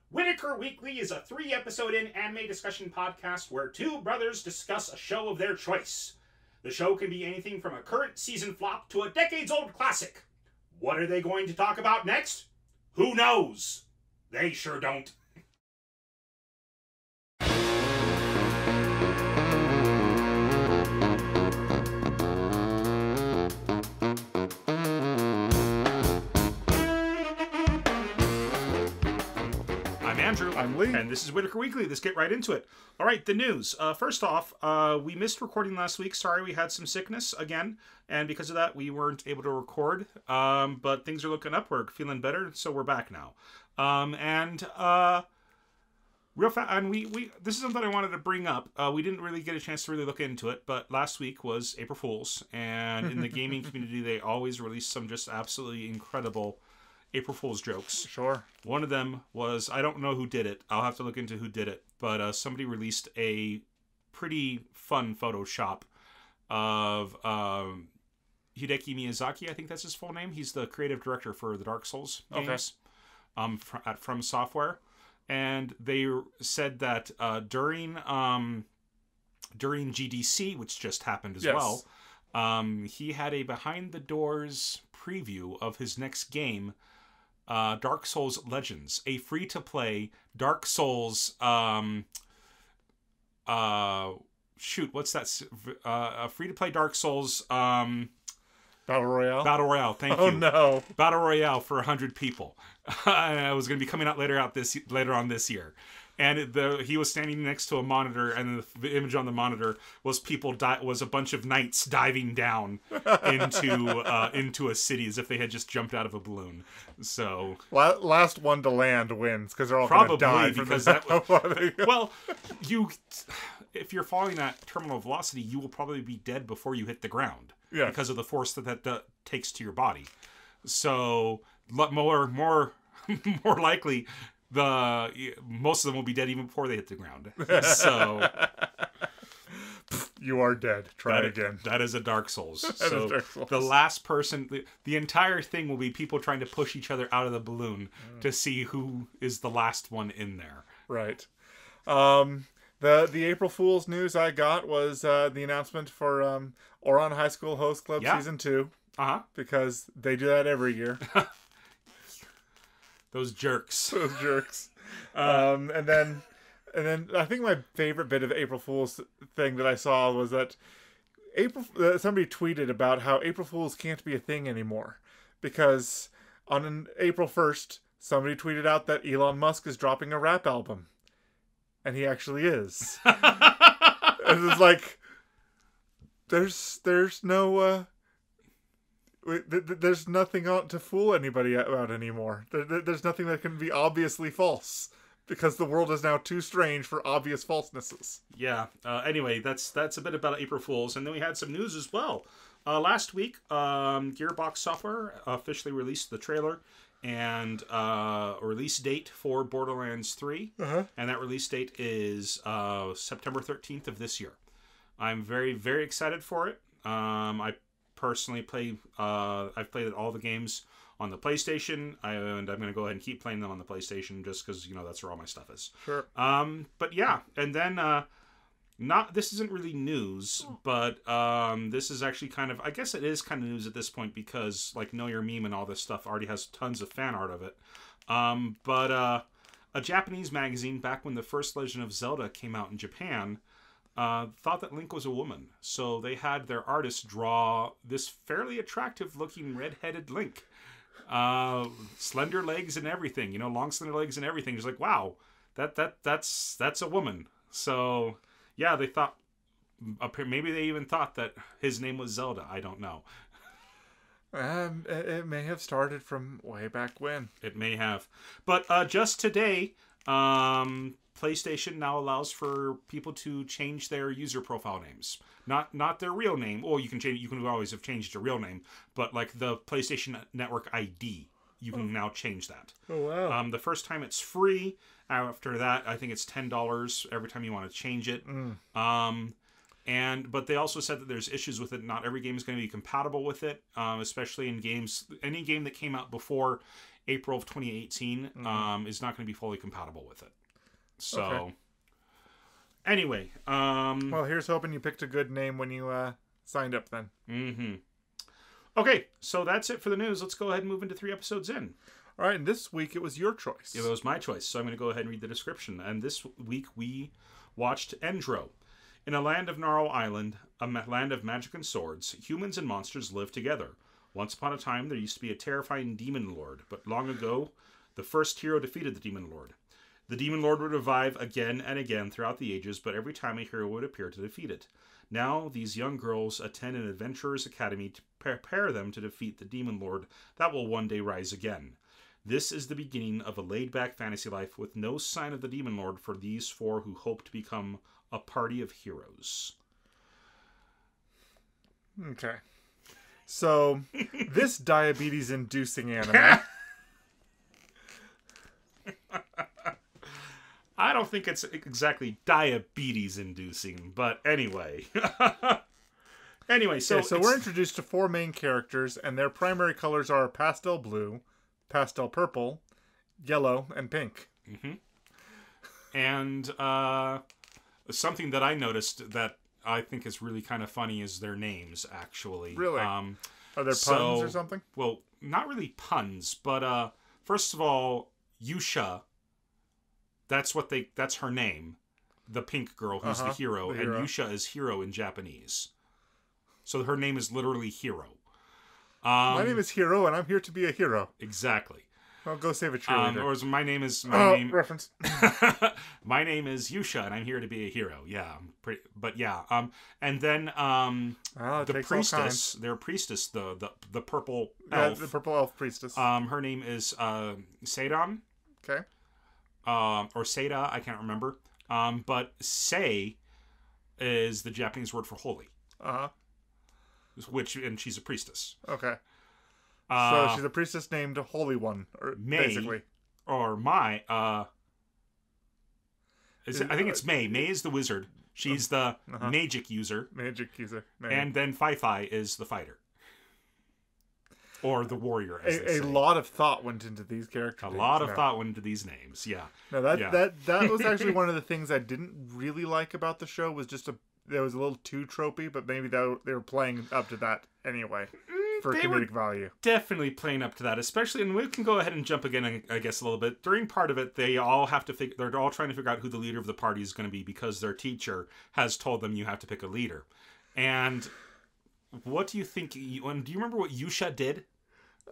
Whitaker Weekly is a 3-episode anime discussion podcast where two brothers discuss a show of their choice. The show can be anything from a current season flop to a decades-old classic. What are they going to talk about next? Who knows? They sure don't. Andrew. I'm Lee. And this is Whitaker Weekly. Let's get right into it. All right, the news. First off, we missed recording last week. Sorry, we had some sickness again. And because of that, we weren't able to record. But things are looking up. We're feeling better, so we're back now. Real fast, and we this is something I wanted to bring up. We didn't really get a chance to really look into it, but last week was April Fool's. And in the gaming community, they always release some just absolutely incredible April Fool's jokes. Sure. One of them was, I don't know who did it. I'll have to look into who did it. But somebody released a pretty fun Photoshop of Hideki Miyazaki. I think that's his full name. He's the creative director for the Dark Souls games at From Software. And they said that during GDC, which just happened as well, he had a behind-the-doors preview of his next game, Dark Souls Legends, a free-to-play Dark Souls, what's that? A free-to-play Dark Souls, Battle Royale? Battle Royale, thank you. Oh, no. Battle Royale for 100 people. And it was going to be coming out later on this year. And he was standing next to a monitor, and the image on the monitor was was a bunch of knights diving down into a city as if they had just jumped out of a balloon. So last one to land wins because they're all going to die because if you're falling at terminal velocity, you will probably be dead before you hit the ground because of the force that takes to your body. So more likely. Most of them will be dead even before they hit the ground. So you are dead. Try it again. That is a Dark Souls. So the last person, the entire thing will be people trying to push each other out of the balloon to see who is the last one in there. Right. The April Fool's news I got was the announcement for Ouran High School Host Club Season 2. Because they do that every year. Those jerks. And then I think my favorite bit of April Fool's thing that I saw was that somebody tweeted about how April Fool's can't be a thing anymore because on April 1st, somebody tweeted out that Elon Musk is dropping a rap album, and he actually is. It's like there's no. There's nothing to fool anybody about anymore. There's nothing that can be obviously false because the world is now too strange for obvious falsenesses. Yeah. Anyway, that's a bit about April Fool's, and then we had some news as well. Last week, Gearbox Software officially released the trailer and a release date for Borderlands 3, and that release date is September 13th of this year. I'm very, very excited for it. I personally I've played all the games on the PlayStation, and I'm going to go ahead and keep playing them on the PlayStation just because that's where all my stuff is. Sure. But yeah, and then this isn't really news, but this is actually kind of, I guess it is kind of news at this point because like Know Your Meme and all this stuff already has tons of fan art of it. But a Japanese magazine back when the first Legend of Zelda came out in Japan thought that Link was a woman. So they had their artist draw this fairly attractive looking red-headed Link. Slender legs and everything, long slender legs and everything. Just like, wow, that's a woman. So yeah, they thought, maybe they even thought that his name was Zelda. I don't know. It may have started from way back when. It may have. But just today, PlayStation now allows for people to change their user profile names, not their real name. Or you can change. You can always have changed your real name, but like the PlayStation Network ID, you can now change that. Oh wow! The first time it's free. After that, I think it's $10 every time you want to change it. But they also said that there's issues with it. Not every game is going to be compatible with it, especially in games. Any game that came out before April of 2018, is not going to be fully compatible with it. So, Okay. anyway. Well, here's hoping you picked a good name when you signed up then. Mm-hmm. Okay, so that's it for the news. Let's go ahead and move into 3 episodes in. All right, and this week it was your choice. It was my choice, so I'm going to go ahead and read the description. And this week we watched Endro. In a land of Narrow Island, a land of magic and swords, humans and monsters live together. Once upon a time, there used to be a terrifying demon lord, but long ago, the first hero defeated the demon lord. The demon lord would revive again and again throughout the ages, but every time a hero would appear to defeat it. Now, these young girls attend an adventurer's academy to prepare them to defeat the demon lord that will one day rise again. This is the beginning of a laid-back fantasy life with no sign of the demon lord for these 4 who hope to become a party of heroes. Okay. So, this diabetes-inducing anime... I don't think it's exactly diabetes-inducing, but anyway. So we're introduced to 4 main characters, and their primary colors are pastel blue, pastel purple, yellow, and pink. Mm-hmm. And something that I noticed that I think is really kind of funny is their names, actually. Really? Are there puns or something? Well, not really puns, but first of all, Yusha, that's her name. The pink girl who's the hero, and Yusha is hero in Japanese. So her name is literally Hero. My name is Hero, and I'm here to be a hero. Exactly. I'll go save a cheerleader. Or my name is reference. My name is Yusha, and I'm here to be a hero. Yeah, and then the priestess, their priestess, the purple elf, the purple elf priestess. Her name is Seidan. Okay. Or Seda, I can't remember. But Sei is the Japanese word for holy. And she's a priestess. Okay. So she's a priestess named Holy One, May, basically. Or Mai. I think it's May. May is the wizard. She's the magic user. Magic user. May. And then Fi is the fighter. Or the warrior, as they say. A lot of thought went into these characters. A lot of thought went into these names, yeah. No, that was actually one of the things I didn't really like about the show, was just it was a little too tropey, but maybe they were playing up to that anyway for comedic value. Definitely playing up to that, especially, and we can go ahead and jump again, I guess, a little bit. During part of it, they're all trying to figure out who the leader of the party is going to be, because their teacher has told them you have to pick a leader. And what do you think? Do you remember what Yusha did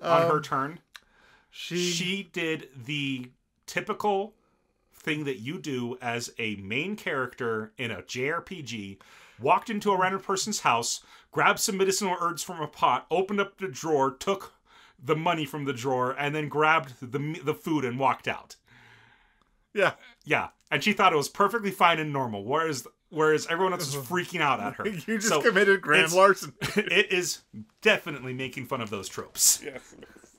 on her turn? She did the typical thing that you do as a main character in a JRPG. Walked into a random person's house, grabbed some medicinal herbs from a pot, opened up the drawer, took the money from the drawer, and then grabbed the food and walked out. Yeah. And she thought it was perfectly fine and normal, whereas everyone else was freaking out at her. You just committed grand larceny. It is definitely making fun of those tropes. Yes.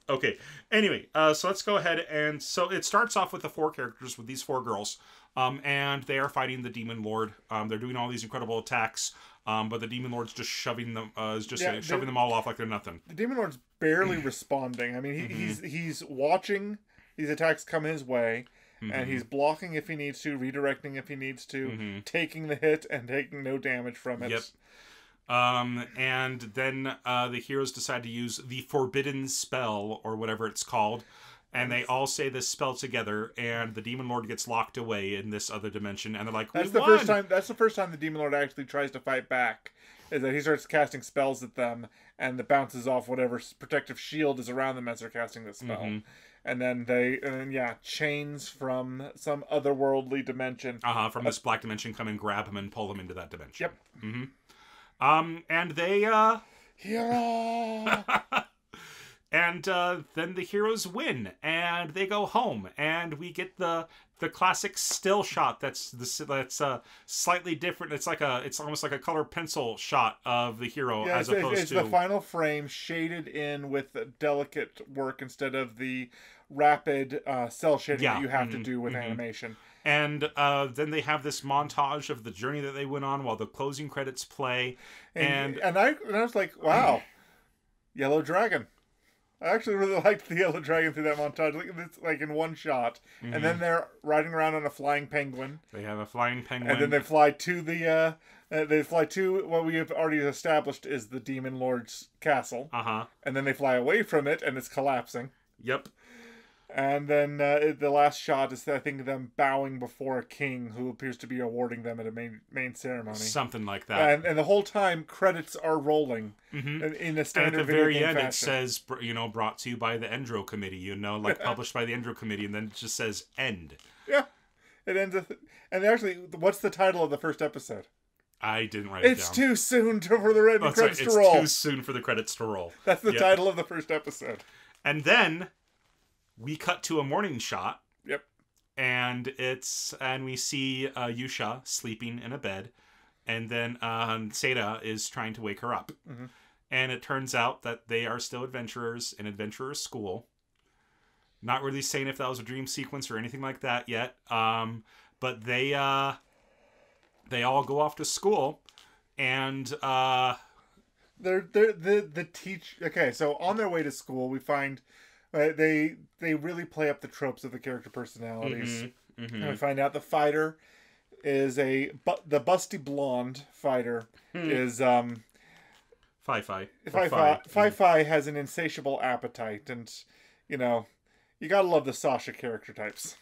Okay. Anyway, so let's go ahead, and so it starts off with the 4 characters, with these 4 girls, and they are fighting the demon lord. They're doing all these incredible attacks, but the demon lord's just shoving them, shoving them all off like they're nothing. The demon lord's barely responding. I mean, he's watching these attacks come his way. And he's blocking if he needs to, redirecting if he needs to, taking the hit and taking no damage from it. Yep. And then the heroes decide to use the forbidden spell, or whatever it's called, and they all say this spell together, and the demon lord gets locked away in this other dimension, and they're like, That's the first time the demon lord actually tries to fight back, is that he starts casting spells at them, and it bounces off whatever protective shield is around them as they're casting the spell. And then chains from some otherworldly dimension. From this black dimension come and grab him and pull him into that dimension. Yep. And they, Hero! and then the heroes win, and they go home, and we get the classic still shot that's slightly different. It's almost like a color pencil shot of the hero, as opposed to the final frame shaded in with delicate work instead of the rapid cell shading that you have to do with animation. And then they have this montage of the journey that they went on while the closing credits play, and I was like, wow, Yellow Dragon. I actually really liked the yellow dragon through that montage. Look at this, like in one shot, and then they're riding around on a flying penguin. They have a flying penguin, and then they fly to the. They fly to what we have already established is the Demon Lord's castle. And then they fly away from it, and it's collapsing. Yep. And then the last shot is, I think, them bowing before a king who appears to be awarding them at a main ceremony. Something like that. And the whole time, credits are rolling in a standard. And at the very end, fashion. it says, brought to you by the Endro Committee, like published by the Endro Committee, and then it just says end. Yeah. It ends with... And actually, what's the title of the first episode? I didn't write it down. It's too soon for the credits to roll. It's too soon for the credits to roll. That's the title of the first episode. And then we cut to a morning shot. Yep. And we see Yusha sleeping in a bed, and then Seda is trying to wake her up. And it turns out that they are still adventurers in Adventurers School. Not really saying if that was a dream sequence or anything like that yet. But they all go off to school, and they're the teach. Okay, so on their way to school, we find they really play up the tropes of the character personalities, and we find out the fighter is the busty blonde fighter is Fi-Fi. Fi has an insatiable appetite, and you gotta love the Sasha character types.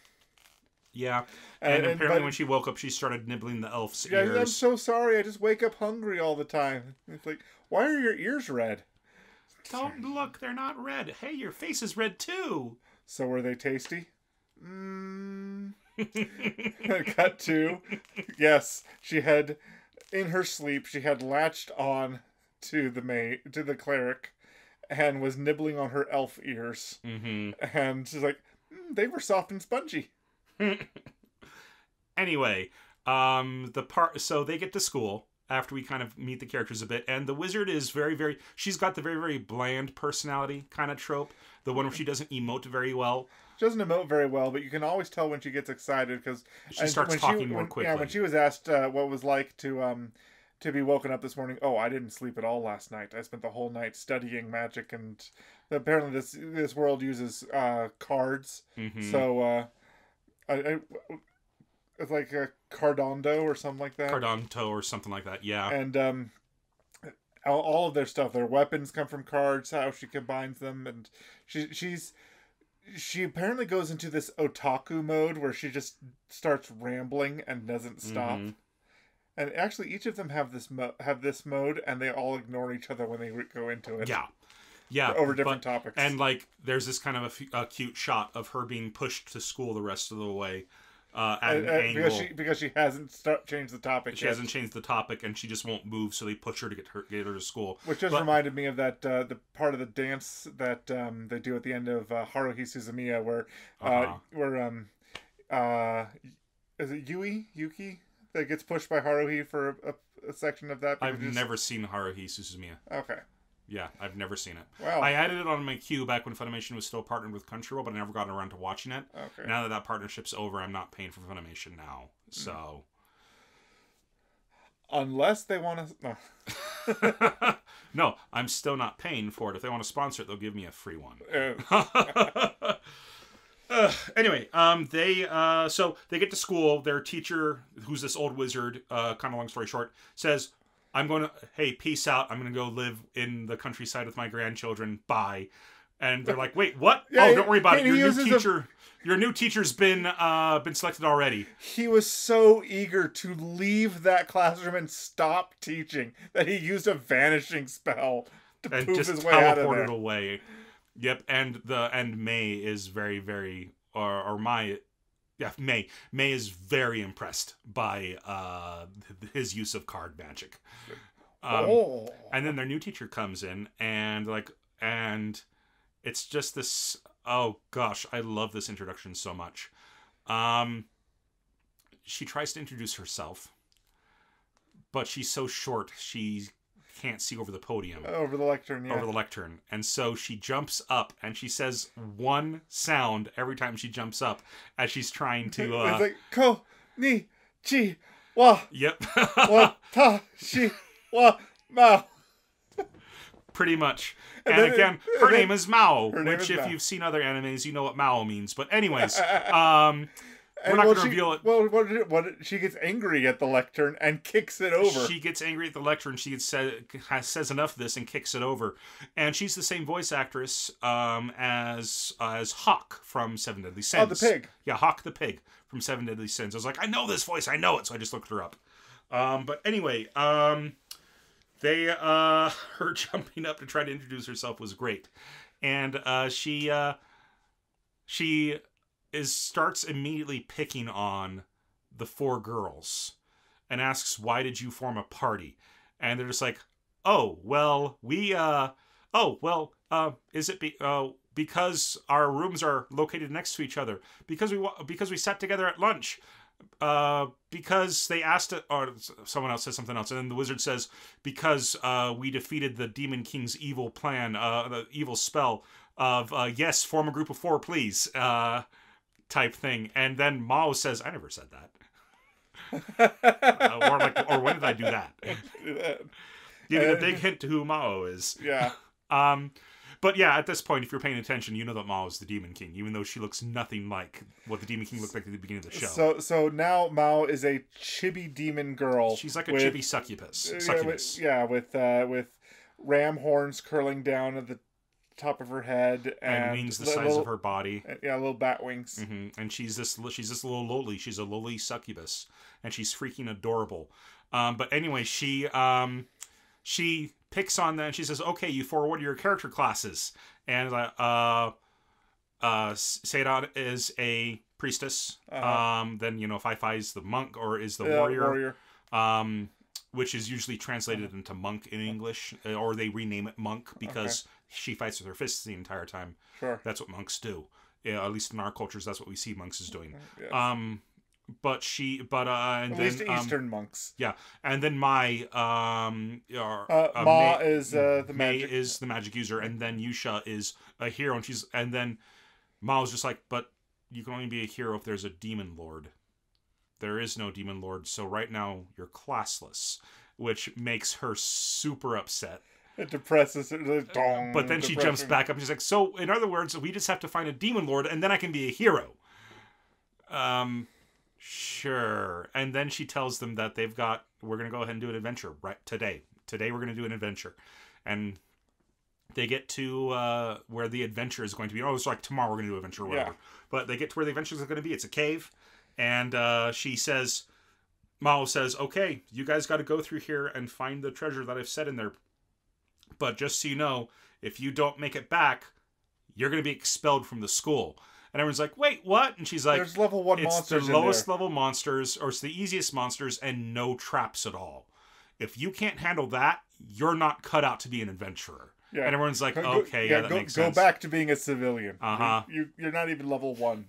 Yeah, and apparently when she woke up, she started nibbling the elf's ears. I'm so sorry, I just wake up hungry all the time. It's like, why are your ears red? Don't look, they're not red. Hey, your face is red too. So were they tasty? Cut to, yes, she had, in her sleep, she had latched on to the cleric, and was nibbling on her elf ears. And she's like, they were soft and spongy. Anyway, so they get to school after we kind of meet the characters a bit, and the wizard is she's got the very, very bland personality kind of trope, the one where she doesn't emote very well. She doesn't emote very well, but you can always tell when she gets excited, because she starts talking more quickly. Yeah, when she was asked what it was like to be woken up this morning, I didn't sleep at all last night. I spent the whole night studying magic, and apparently this world uses cards. So it's like a Cardondo or something like that. Cardanto or something like that, yeah. And all of their stuff, their weapons come from cards, how she combines them, and she apparently goes into this otaku mode where she just starts rambling and doesn't stop. And actually, each of them have this mode, and they all ignore each other when they go into it. Yeah, over different topics. And there's this kind of a cute shot of her being pushed to school the rest of the way at an angle because she hasn't changed the topic. She hasn't changed the topic, and she just won't move, so they push her to get her to school. Which just reminded me of that the part of the dance that they do at the end of Haruhi Suzumiya, where is it Yuki that gets pushed by Haruhi for a section of that? I've never seen Haruhi Suzumiya. Okay. Yeah, I've never seen it. Wow. I added it on my queue back when Funimation was still partnered with Crunchyroll, but I never got around to watching it. Okay. Now that partnership's over, I'm not paying for Funimation now. So. Unless they want to... No. No, I'm still not paying for it. If they want to sponsor it, they'll give me a free one. Anyway, so they get to school. Their teacher, who's this old wizard, kind of long story short, says, hey, peace out. I'm going to go live in the countryside with my grandchildren. Bye. And they're like, wait, what? Yeah, don't worry about it. Your new teacher's been selected already. He was so eager to leave that classroom and stop teaching that he used a vanishing spell to poof his way out of there. Away. Yep, and May is very, very, May is very impressed by his use of card magic. And then their new teacher comes in, and it's just this. Oh gosh, I love this introduction so much. She tries to introduce herself, but she's so short she can't see over the podium. Over the lectern, yeah. Over the lectern. And so she jumps up, and she says one sound every time she jumps up as she's trying to... It's like, ko, ni, chi, wa. Yep. Wa, ta, shi, wa, ma. Pretty much. And again, her name is Mao, which if Mao. you've seen other animes, you know what Mao means. But anyways, we're not going to reveal it. Well, she gets angry at the lectern and kicks it over. She gets angry at the lectern. She says enough of this and kicks it over. And she's the same voice actress as Hawk from Seven Deadly Sins. Oh, the pig. Yeah, Hawk the pig from Seven Deadly Sins. I was like, I know this voice. I know it. So I just looked her up. But anyway, they her jumping up to try to introduce herself was great. And she starts immediately picking on the four girls and asks, why did you form a party? And they're just like, is it because our rooms are located next to each other? Because we sat together at lunch? Because they asked it, or someone else says something else, and then the wizard says, because we defeated the Demon King's evil plan, the evil spell of, yes, form a group of four, please, type thing. And then Mao says, I never said that. Or when did I do that? Giving a big hint to who Mao is. Yeah. But yeah, at this point, if you're paying attention, you know that Mao is the Demon King, even though she looks nothing like what the Demon King looked like at the beginning of the show. So now Mao is a chibi demon girl. She's like a chibi succubus. With ram horns curling down at the top of her head and wings the size of her body. Yeah, little bat wings. Mm-hmm. And she's this little lowly. She's a lowly succubus, and she's freaking adorable. But anyway, she picks on that, and she says, okay, you four, what are your character classes? And Seidon is a priestess. Then, Fai is the monk, or is the warrior. Which is usually translated into monk in English, or they rename it monk because she fights with her fists the entire time. Sure. That's what monks do. Yeah, at least in our cultures, that's what we see monks as doing. Yes. At least Eastern monks. Yeah, and then Ma is the May is the magic user, and then Yusha is a hero, and then Ma's just like, but you can only be a hero if there's a demon lord. There is no demon lord, so right now you're classless, which makes her super upset. It depresses her. But then she jumps back up and she's like, so in other words, we just have to find a demon lord, and then I can be a hero. Sure. And then she tells them that we're going to go ahead and do an adventure right today. Today we're going to do an adventure. And they get to where the adventure is going to be. Oh, it's like tomorrow we're going to do an adventure or whatever. Yeah. But they get to where the adventure is going to be. It's a cave. And Mao says, okay, you guys got to go through here and find the treasure that I've set in there. But just so you know, if you don't make it back, you're going to be expelled from the school. And everyone's like, wait, what? And she's like, there's level 1 monsters. It's the lowest level monsters, or it's the easiest monsters, and no traps at all. If you can't handle that, you're not cut out to be an adventurer. Yeah. And everyone's like, okay, that makes sense. Go back to being a civilian. Uh-huh. You're not even level 1.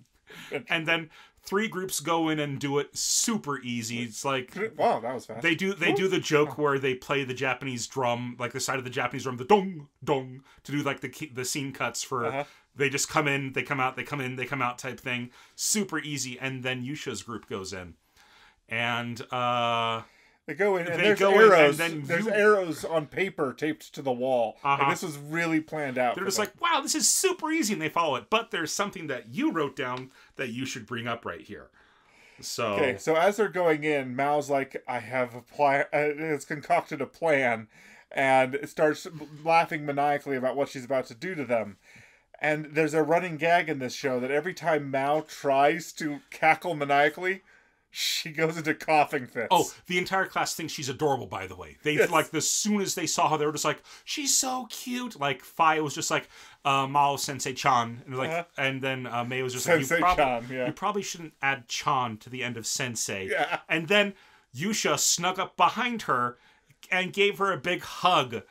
And then 3 groups go in and do it super easy. It's like, wow, that was fast. They do the joke where they play the Japanese drum, like the side of the Japanese drum, the dong dong, to do like the scene cuts for. They just come in, they come out, they come in, they come out type thing. Super easy. And then Yusha's group goes in, and they go in, and there's arrows. There's arrows on paper taped to the wall. Like, this was really planned out. They're just like, wow, this is super easy, and they follow it. But there's something that you wrote down that you should bring up right here. So as they're going in, Mao's like, I have a plan. It's concocted a plan, and starts laughing maniacally about what she's about to do to them. And there's a running gag in this show that every time Mao tries to cackle maniacally, she goes into coughing fits. Oh, the entire class thinks she's adorable, by the way. They like, as soon as they saw her, they were just like, she's so cute. Like, Fai was just like, Mao Sensei-chan. And, like, and then May was just Sensei-chan, like, you probably shouldn't add chan to the end of Sensei. Yeah. And then Yusha snuck up behind her and gave her a big hug.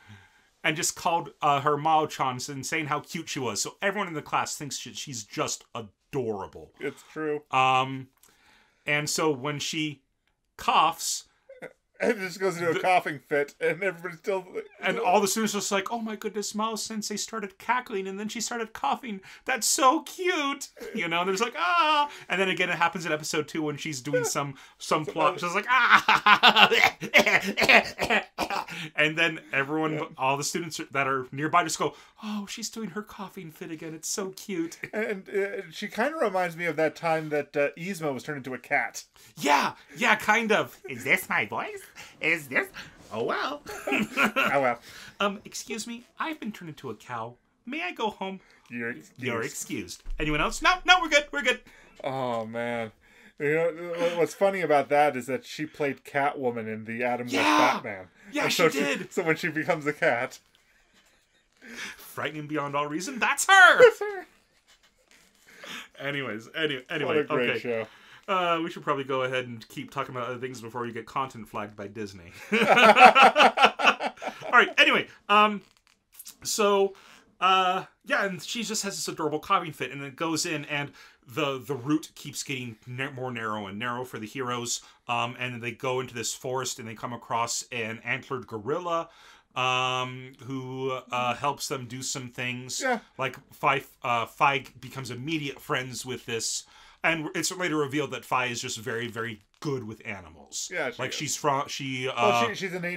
And just called her Mao-chan and saying how cute she was. So everyone in the class thinks she's just adorable. It's true. And so when she coughs, And it just goes into a coughing fit, and everybody's still... And all the students are just like, oh my goodness, Mao Sensei started cackling, and then she started coughing. That's so cute! You know, and there's like, ah! And then again, it happens in episode 2 when she's doing some plot. She's like, ah! And then everyone, all the students that are nearby just go, oh, she's doing her coughing fit again. It's so cute. And she kind of reminds me of that time that Yzma was turned into a cat. Yeah, kind of. Is this my voice? Is this? Oh, well. Oh, well. Excuse me. I've been turned into a cow. May I go home? You're excused. You're excused. Anyone else? No, we're good. We're good. Oh, man. You know, what's funny about that is that she played Catwoman in the Adam West Batman. Yeah, and so she did. So when she becomes a cat... Frightening beyond all reason. That's her! That's her. Anyway, What a great okay. show. We should probably go ahead and keep talking about other things before you get content flagged by Disney. All right. Anyway, so and she just has this adorable coughing fit, and it goes in, and the route keeps getting more narrow and narrow for the heroes. And then they go into this forest, and they come across an antlered gorilla. Who helps them do some things. Yeah. Like Fi becomes immediate friends with this, and it's later revealed that Fi is just very, very good with animals. Yeah, she's a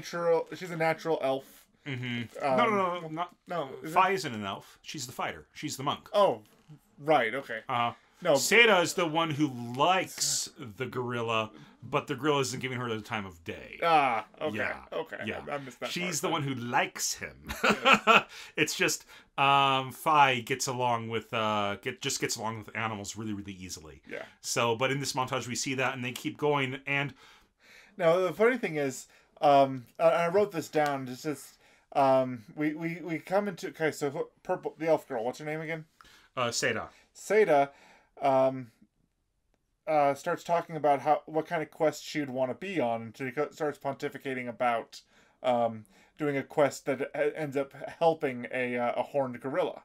natural elf. Mm-hmm. No. Fi isn't an elf. She's the fighter. She's the monk. Oh, right. Okay. No. Seda is the one who likes the gorilla, but the gorilla isn't giving her the time of day. Ah, okay. Yeah. Okay. Yeah. I missed that She's part, the one who likes him. Yes. It's just Fi gets along with gets along with animals really, really easily. Yeah. So, but in this montage we see that, and they keep going. And now the funny thing is, I wrote this down. It's just we come into so purple the elf girl. What's her name again? Seda. Seda. Starts talking about what kind of quest she'd want to be on, and she starts pontificating about doing a quest that ends up helping a horned gorilla.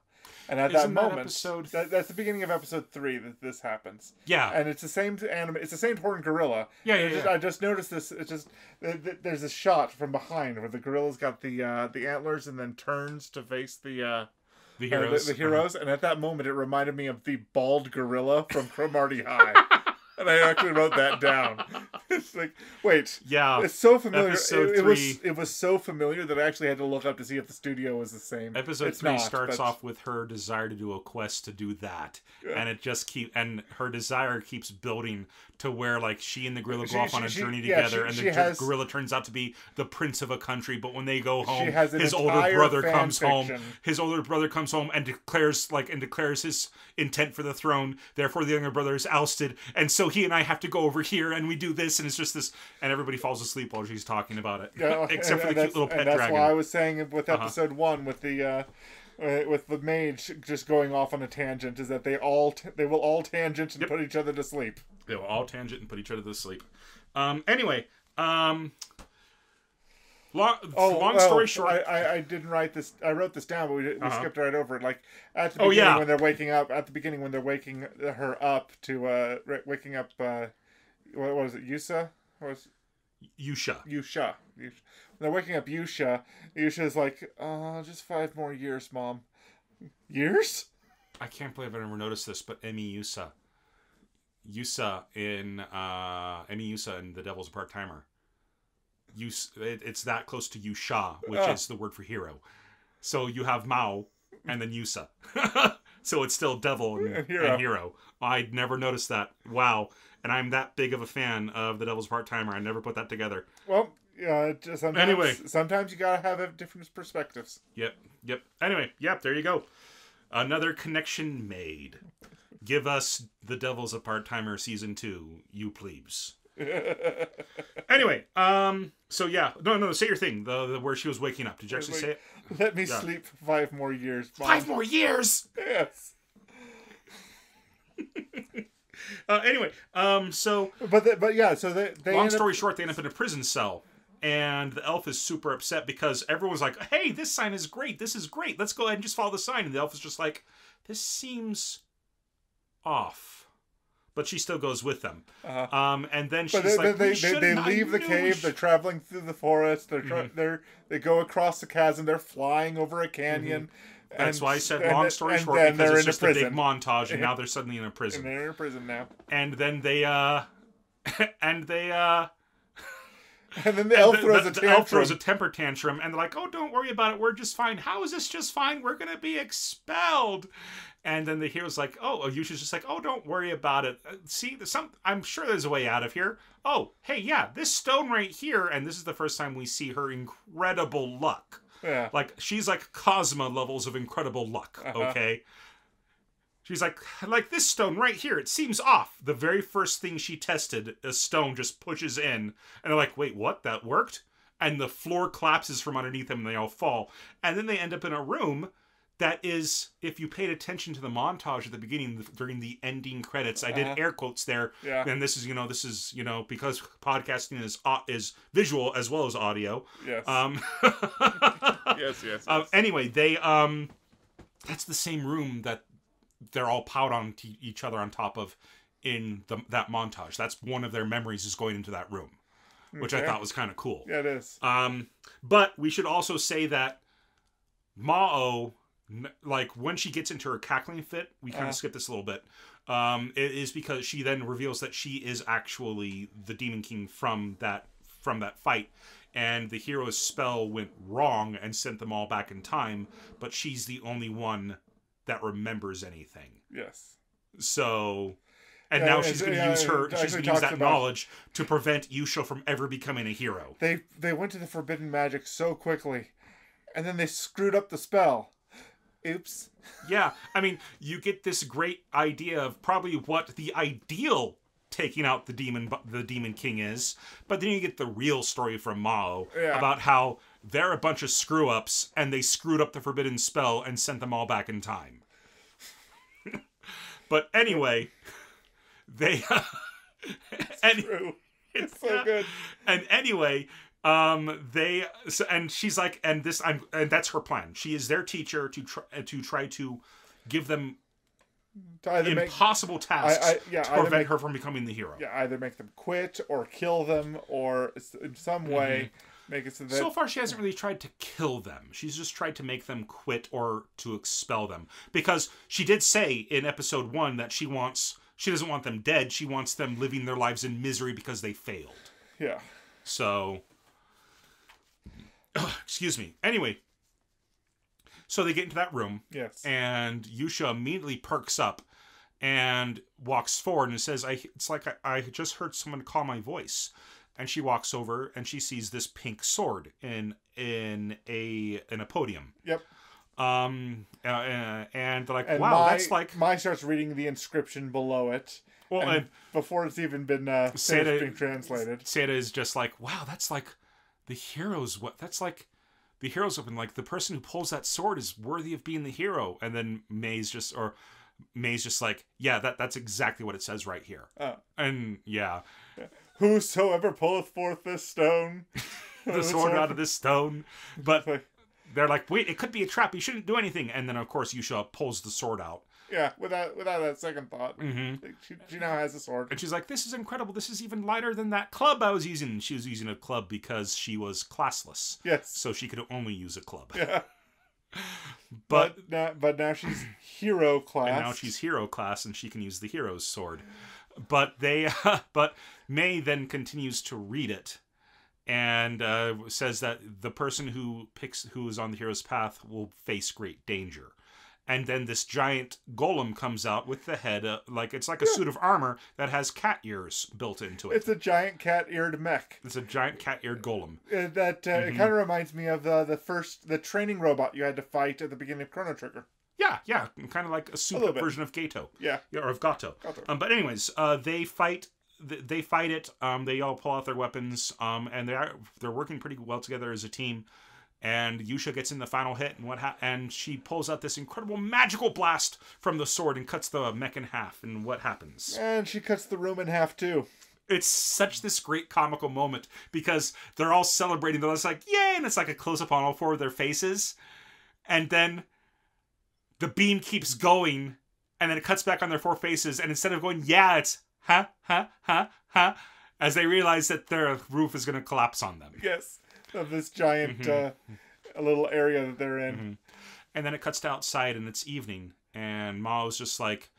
And at that moment, that's the beginning of episode 3 that this happens. Yeah, and it's the same It's the same horned gorilla. Yeah. I just noticed this. It's just there's a shot from behind where the gorilla's got the antlers and then turns to face the heroes. The heroes, and at that moment, it reminded me of the bald gorilla from Cromartie High. And I actually wrote that down. It's like, wait, yeah, it's so familiar. It was so familiar that I actually had to look up to see if the studio was the same. Episode 3 starts off with her desire to do a quest to do that, and it just and her desire keeps building to where like she and the gorilla go off on a journey together, and the gorilla turns out to be the prince of a country. But when they go home, his older brother comes home. His older brother comes home and declares his intent for the throne. Therefore, the younger brother is ousted, and so he and I have to go over here, and we do this, and it's just this, and everybody falls asleep while she's talking about it, except for the cute little pet dragon. That's why I was saying with episode 1 with the mage just going off on a tangent is that they will all tangent and put each other to sleep. They will all tangent and put each other to sleep. Anyway, long story short, I didn't write this. I wrote this down, but we skipped right over it. Like at the beginning when they're waking up. At the beginning when they're waking her up to waking up. What was it? Yusha? Yusha. When they're waking up Yusha. Yusha's like, just 5 more years, Mom. Years? I can't believe I never noticed this, but Emi Yusa. Yusa in The Devil's a Part-Timer. It's that close to Yusha, which is the word for hero. So you have Mao and then Yusa. So it's still devil and hero. I'd never noticed that. Wow. And I'm that big of a fan of The Devil's Part-Timer. I never put that together. Well, yeah. Sometimes you gotta have different perspectives. Yep. Anyway, there you go. Another connection made. Give us The Devil's a Part-Timer Season 2, you plebes. Anyway, so yeah. No, say your thing. The where she was waking up. Did you actually say it? Let me sleep for 5 more years, Mom. 5 more years? Yes. Anyway, so... So they long story short, they end up in a prison cell. And the elf is super upset because everyone's like, hey, this sign is great. This is great. Let's go ahead and just follow the sign. And the elf is just like, this seems off. but she still goes with them. And then but she's like, they leave the cave. They're traveling through the forest. They go across the chasm. They're flying over a canyon. That's why I said long story short, because it's just a big montage, and now they're suddenly in a prison. And they're in a prison now. And then they and then the elf throws a tantrum. The elf throws a temper tantrum, and they're like, "Oh, don't worry about it. We're just fine. How is this just fine? We're gonna be expelled." And then the hero's like, "Oh, Yusha's just like, oh, don't worry about it. See, I'm sure there's a way out of here. Oh, hey, yeah, this stone right here." And this is the first time we see her incredible luck. Yeah. Like, she's like Cosma levels of incredible luck. Okay. She's like this stone right here, it seems off. The very first thing she tested, a stone just pushes in. And they're like, wait, what? That worked? And the floor collapses from underneath them and they all fall. And then they end up in a room that is, if you paid attention to the montage at the beginning, during the ending credits, I did air quotes there. Yeah. And this is, because podcasting is visual as well as audio. Yes. Yes. Anyway, they, that's the same room that they're all piled on each other on top of in that montage. That's one of their memories, is going into that room, which I thought was kind of cool. Yeah, it is. But we should also say that Mao, like when she gets into her cackling fit, we kind of skip this a little bit. It is because she then reveals that she is actually the Demon King from that fight. And the hero's spell went wrong and sent them all back in time, but she's the only one that remembers anything. Yes. So, and now she's going to use that knowledge to prevent Yusha from ever becoming a hero. They went to the forbidden magic so quickly, and then they screwed up the spell. Oops. Yeah, I mean, you get this great idea of probably what the ideal taking out the demon king is, but then you get the real story from Mao about how they're a bunch of screw-ups and they screwed up the forbidden spell and sent them all back in time. But anyway, true. It's so good. And anyway, she's like, and that's her plan. She is their teacher to try to give them impossible tasks to prevent her from becoming the hero. Yeah, either make them quit or kill them, or in some way make it so that... So far, she hasn't really tried to kill them. She's just tried to make them quit or to expel them. Because she did say in episode 1 that she doesn't want them dead. She wants them living their lives in misery because they failed. Yeah. So... excuse me. Anyway... So they get into that room, yes, and Yusha immediately perks up and walks forward and says, "It's like I just heard someone call my voice." And she walks over and she sees this pink sword in a podium. Yep. And they're like, and "Wow, that's like." Mai starts reading the inscription below it. Well, and before it's even been being translated, Santa is just like, "Wow, that's like the hero's that's like." The hero's open, like the person who pulls that sword is worthy of being the hero. And then May's just like, yeah, that's exactly what it says right here. And yeah. Whosoever pulleth forth this stone. the sword out of this stone. But they're like, wait, it could be a trap. You shouldn't do anything. And then, of course, Yusha pulls the sword out. Yeah, without that second thought. Mm-hmm. She now has a sword. And she's like, this is incredible. This is even lighter than that club I was using. She was using a club because she was classless. Yes. So she could only use a club. Yeah. But now she's hero class. And now she's hero class and she can use the hero's sword. But but May then continues to read it and says that the person who is on the hero's path will face great danger. And then this giant golem comes out with the head, it's like a suit of armor that has cat ears built into it. It's a giant cat-eared mech. It's a giant cat-eared golem. It kind of reminds me of the training robot you had to fight at the beginning of Chrono Trigger. Yeah, kind of like a souped-up version of Gato. Yeah, or of Gato. But anyways, they fight. They fight it. They all pull out their weapons. And they're working pretty well together as a team. And Yusha gets in the final hit, and she pulls out this incredible magical blast from the sword and cuts the mech in half. And what happens? And she cuts the room in half too. It's such this great comical moment because they're all celebrating. They're just like, yay! And it's like a close-up on all four of their faces. And then the beam keeps going, and then it cuts back on their four faces. And instead of going, yeah, it's ha, ha, ha, ha, as they realize that their roof is going to collapse on them. Yes, of this giant little area that they're in. And then it cuts to outside, and it's evening, and Mao's just like,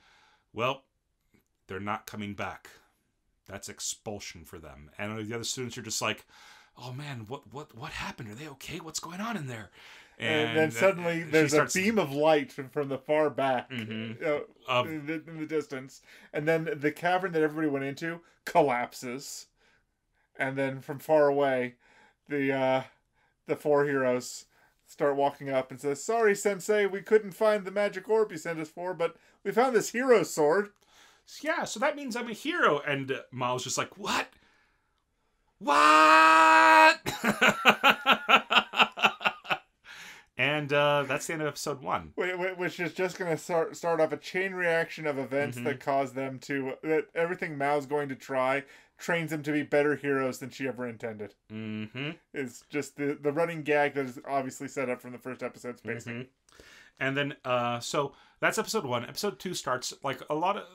well, they're not coming back. That's expulsion for them. And the other students are just like, oh man, what happened? Are they okay? What's going on in there? And then suddenly there's a beam of light from the far back in the distance. And then the cavern that everybody went into collapses. And then from far away, the four heroes start walking up and says, sorry, Sensei, we couldn't find the magic orb you sent us for, but we found this hero sword. Yeah, so that means I'm a hero. And Mao's just like, what? What? And that's the end of episode 1. Which is just going to start off a chain reaction of events that cause them to... that everything Mao's going to try trains them to be better heroes than she ever intended. It's just the running gag that is obviously set up from the first episode's pacing. And then, so that's episode 1. Episode 2 starts, like, a lot of...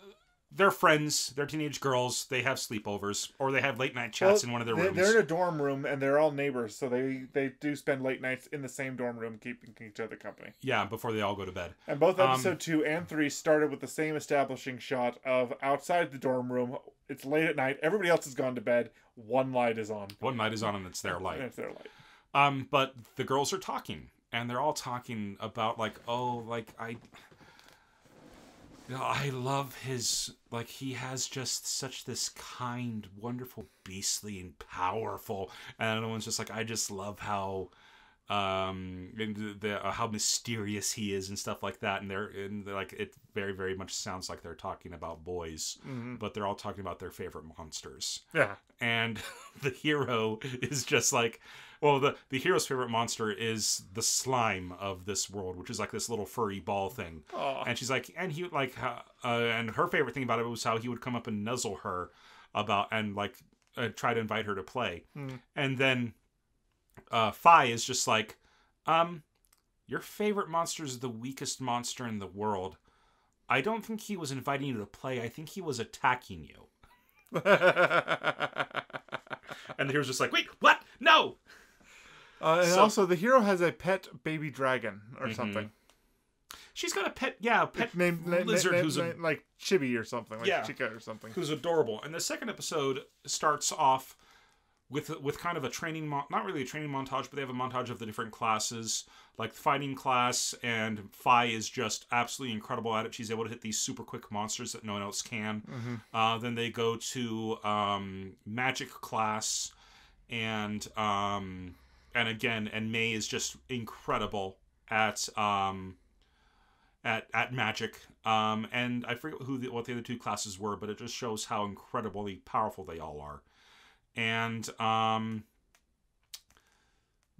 They're friends. They're teenage girls. They have sleepovers. Or they have late night chats in one of their rooms. They're in a dorm room, and they're all neighbors. So they do spend late nights in the same dorm room, keeping each other company. Yeah, before they all go to bed. And both episode 2 and 3 started with the same establishing shot of outside the dorm room. It's late at night. Everybody else has gone to bed. One light is on. One light is on, and it's their light. And it's their light. But the girls are talking. And they're all talking about, like, oh, like, I love his, like, he has just such this kind, wonderful, beastly, and powerful. And another one's just like, I just love how, how mysterious he is and stuff like that. And they're like, it very, very much sounds like they're talking about boys, but they're all talking about their favorite monsters. Yeah. And the hero is just like, well, the hero's favorite monster is the slime of this world, which is like this little furry ball thing. Aww. And she's like, and he like, and her favorite thing about it was how he would come up and nuzzle her about and like try to invite her to play. And then Fi is just like, your favorite monster is the weakest monster in the world. I don't think he was inviting you to play. I think he was attacking you. And the hero's just like, wait, what? No! And also, the hero has a pet baby dragon or something. She's got a pet named lizard who's like Chibi or something, like Chica or something. Who's adorable. And the second episode starts off with kind of a training, not really a training montage, but they have a montage of the different classes, like fighting class, and Fi is just absolutely incredible at it. She's able to hit these super quick monsters that no one else can. Then they go to magic class, and May is just incredible at magic. And I forget what the other two classes were, but it just shows how incredibly powerful they all are. And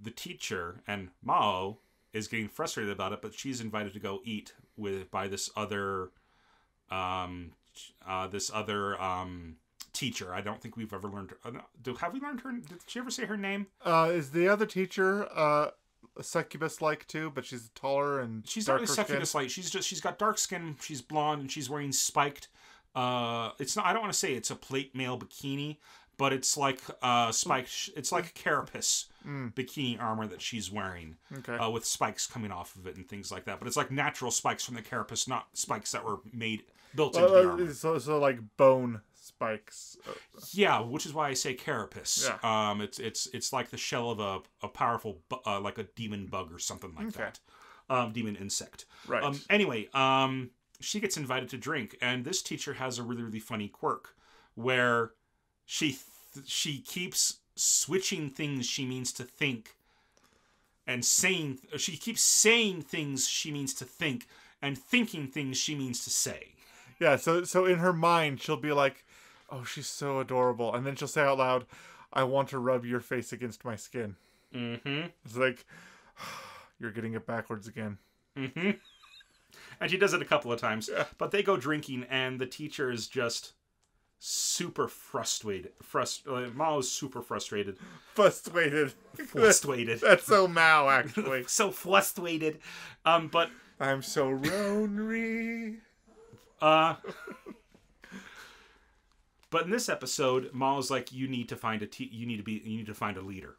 the teacher and Mao is getting frustrated about it, but she's invited to go eat by this other teacher. I don't think we've ever learned. Have we learned her? Did she ever say her name? Is the other teacher succubus-like too? But she's taller and she's not really succubus-like. She's got dark skin. She's blonde and she's wearing spiked. It's not. I don't want to say it's a plate mail bikini, but it's like spiked. It's like a carapace bikini armor that she's wearing, with spikes coming off of it and things like that. But it's like natural spikes from the carapace, not spikes that were built into the armor. So like bone spikes. Yeah, which is why I say carapace. Yeah. It's like the shell of a powerful like a demon bug or something like that. Demon insect. Right. Anyway, she gets invited to drink, and this teacher has a really, really funny quirk where she keeps switching things she means to think and she keeps saying things she means to think and thinking things she means to say. Yeah, so in her mind she'll be like, oh, she's so adorable, and then she'll say out loud, I want to rub your face against my skin. It's like, you're getting it backwards again. And she does it a couple of times. Yeah. But they go drinking, and the teacher is just super frustrated. Mao's super frustrated. Frustrated. That's so Mao, actually. So frustrated. But I'm so lonely. But in this episode, Maul's like, you need to find you need to find a leader.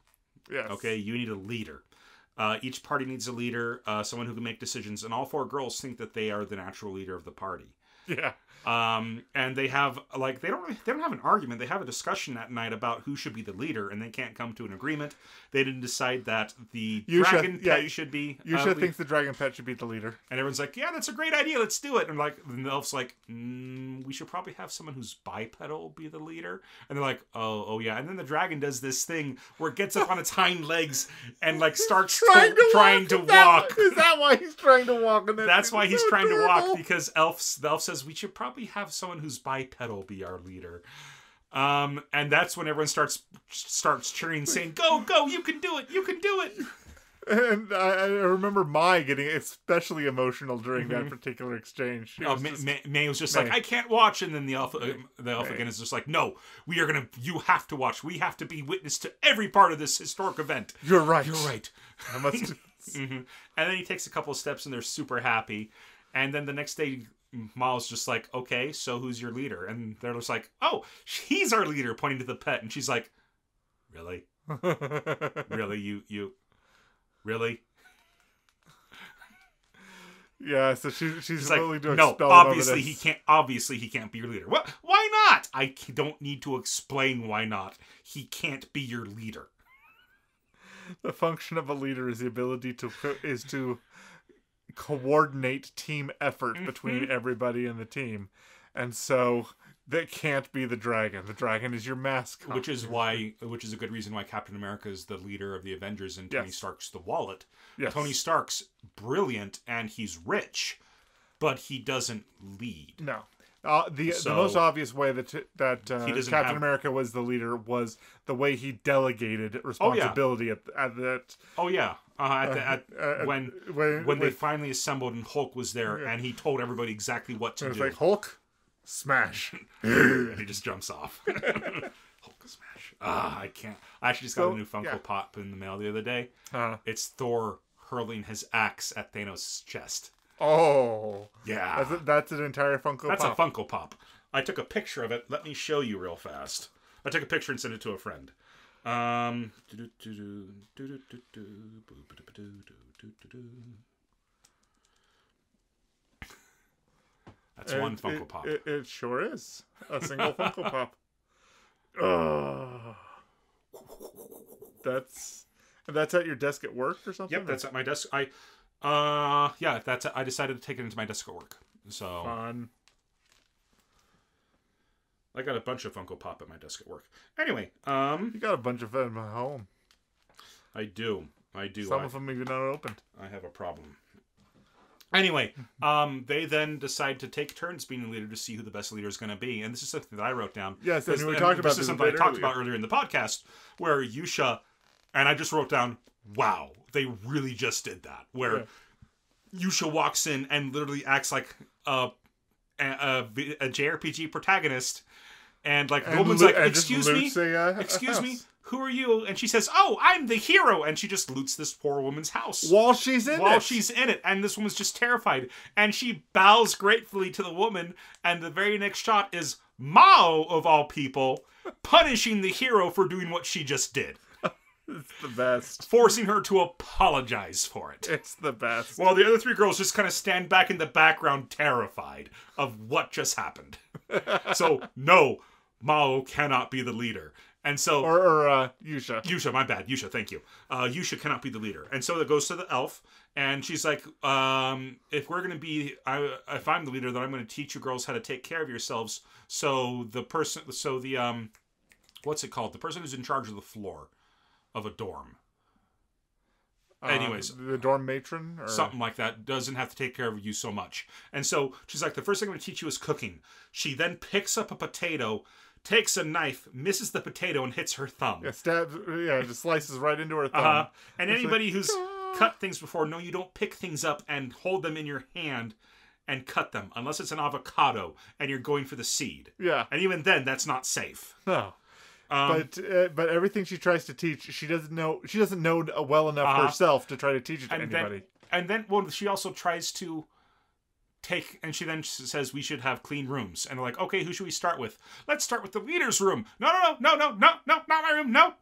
Yes. Okay, you need a leader. Each party needs a leader, someone who can make decisions, and all 4 girls think that they are the natural leader of the party. Yeah. And they have they don't have an argument. They have a discussion that night about who should be the leader, and they can't come to an agreement. They didn't decide that the dragon pet should be. Yusha thinks the dragon pet should be the leader, and everyone's like, "Yeah, that's a great idea. Let's do it." And the elf's like, "We should probably have someone who's bipedal be the leader." And they're like, "Oh yeah." And then the dragon does this thing where it gets up on its hind legs and starts trying to walk. Is that why he's trying to walk? That's why he's trying to walk, because the elf says we should probably have someone who's bipedal be our leader. And that's when everyone starts cheering, saying, "Go, you can do it, you can do it." And I remember Mai getting especially emotional during that particular exchange. May was just like, "I can't watch," and then the elf again is just like, "No, you have to watch. We have to be witness to every part of this historic event." You're right. You're right. I must. And then he takes a couple of steps, and they're super happy. And then the next day, Maul's just like, "Okay, so who's your leader?" And they're just like, "Oh, he's our leader," pointing to the pet. And she's like, "Really? Really? You really?" Yeah, so she's like, doing "No, obviously he can't be your leader." Well, why not? I don't need to explain why not. He can't be your leader. The function of a leader is the ability to coordinate team effort between everybody in the team, and so that can't be the dragon. The dragon is your mascot, which is a good reason why Captain America is the leader of the Avengers and Tony Stark's the wallet. Yes. Tony Stark's brilliant and he's rich, but he doesn't lead. No. The most obvious way that Captain America was the leader was the way he delegated responsibility at that. Oh yeah, when they finally assembled and Hulk was there and he told everybody exactly what to do. It's like, Hulk, smash, and he just jumps off. Hulk smash. I can't. I actually just got a new Funko Pop in the mail the other day. It's Thor hurling his axe at Thanos' chest. Oh. Yeah. That's an entire Funko Pop. That's a Funko Pop. I took a picture of it. Let me show you real fast. I took a picture and sent it to a friend. That's one Funko Pop. It sure is. A single Funko Pop. Oh. That's at your desk at work or something? Yep, that's at my desk. I decided to take it into my desk at work. So fun. I got a bunch of Funko Pop at my desk at work. Anyway, you got a bunch of them at home. I do. Some of them even not opened. I have a problem. Anyway, they then decide to take turns being the leader to see who the best leader is going to be, and this is something that I wrote down. Yes, and we talked about this. This is something I talked about earlier in the podcast, where Yusha, and I just wrote down, "Wow, they really just did that." Where Yusha walks in and literally acts like a JRPG protagonist, and the woman's like, "Excuse me, who are you?" And she says, "Oh, I'm the hero," and she just loots this poor woman's house while she's in it, and this woman's just terrified, and she bows gratefully to the woman, and the very next shot is Mao of all people punishing the hero for doing what she just did. It's the best. Forcing her to apologize for it. It's the best. While the other 3 girls just kind of stand back in the background terrified of what just happened. So, no, Mao cannot be the leader. And so... Or Yusha. Yusha, my bad. Yusha, thank you. Yusha cannot be the leader. And so it goes to the elf, and she's like, if I'm the leader, then I'm going to teach you girls how to take care of yourselves. So what's it called? The person who's in charge of the floor of a dorm. Anyways, the dorm matron or something like that doesn't have to take care of you so much. And so she's like, the first thing I'm going to teach you is cooking. She then picks up a potato, takes a knife, misses the potato, and hits her thumb. Yeah, just slices right into her thumb. And anybody who's cut things before, no, you don't pick things up and hold them in your hand and cut them unless it's an avocado and you're going for the seed. Yeah, and even then, that's not safe. No. But everything she tries to teach, she doesn't know well enough herself to try to teach it to anybody. Then, she also tries to she then says we should have clean rooms. And they're like, okay, who should we start with? Let's start with the leader's room. No, not my room. No.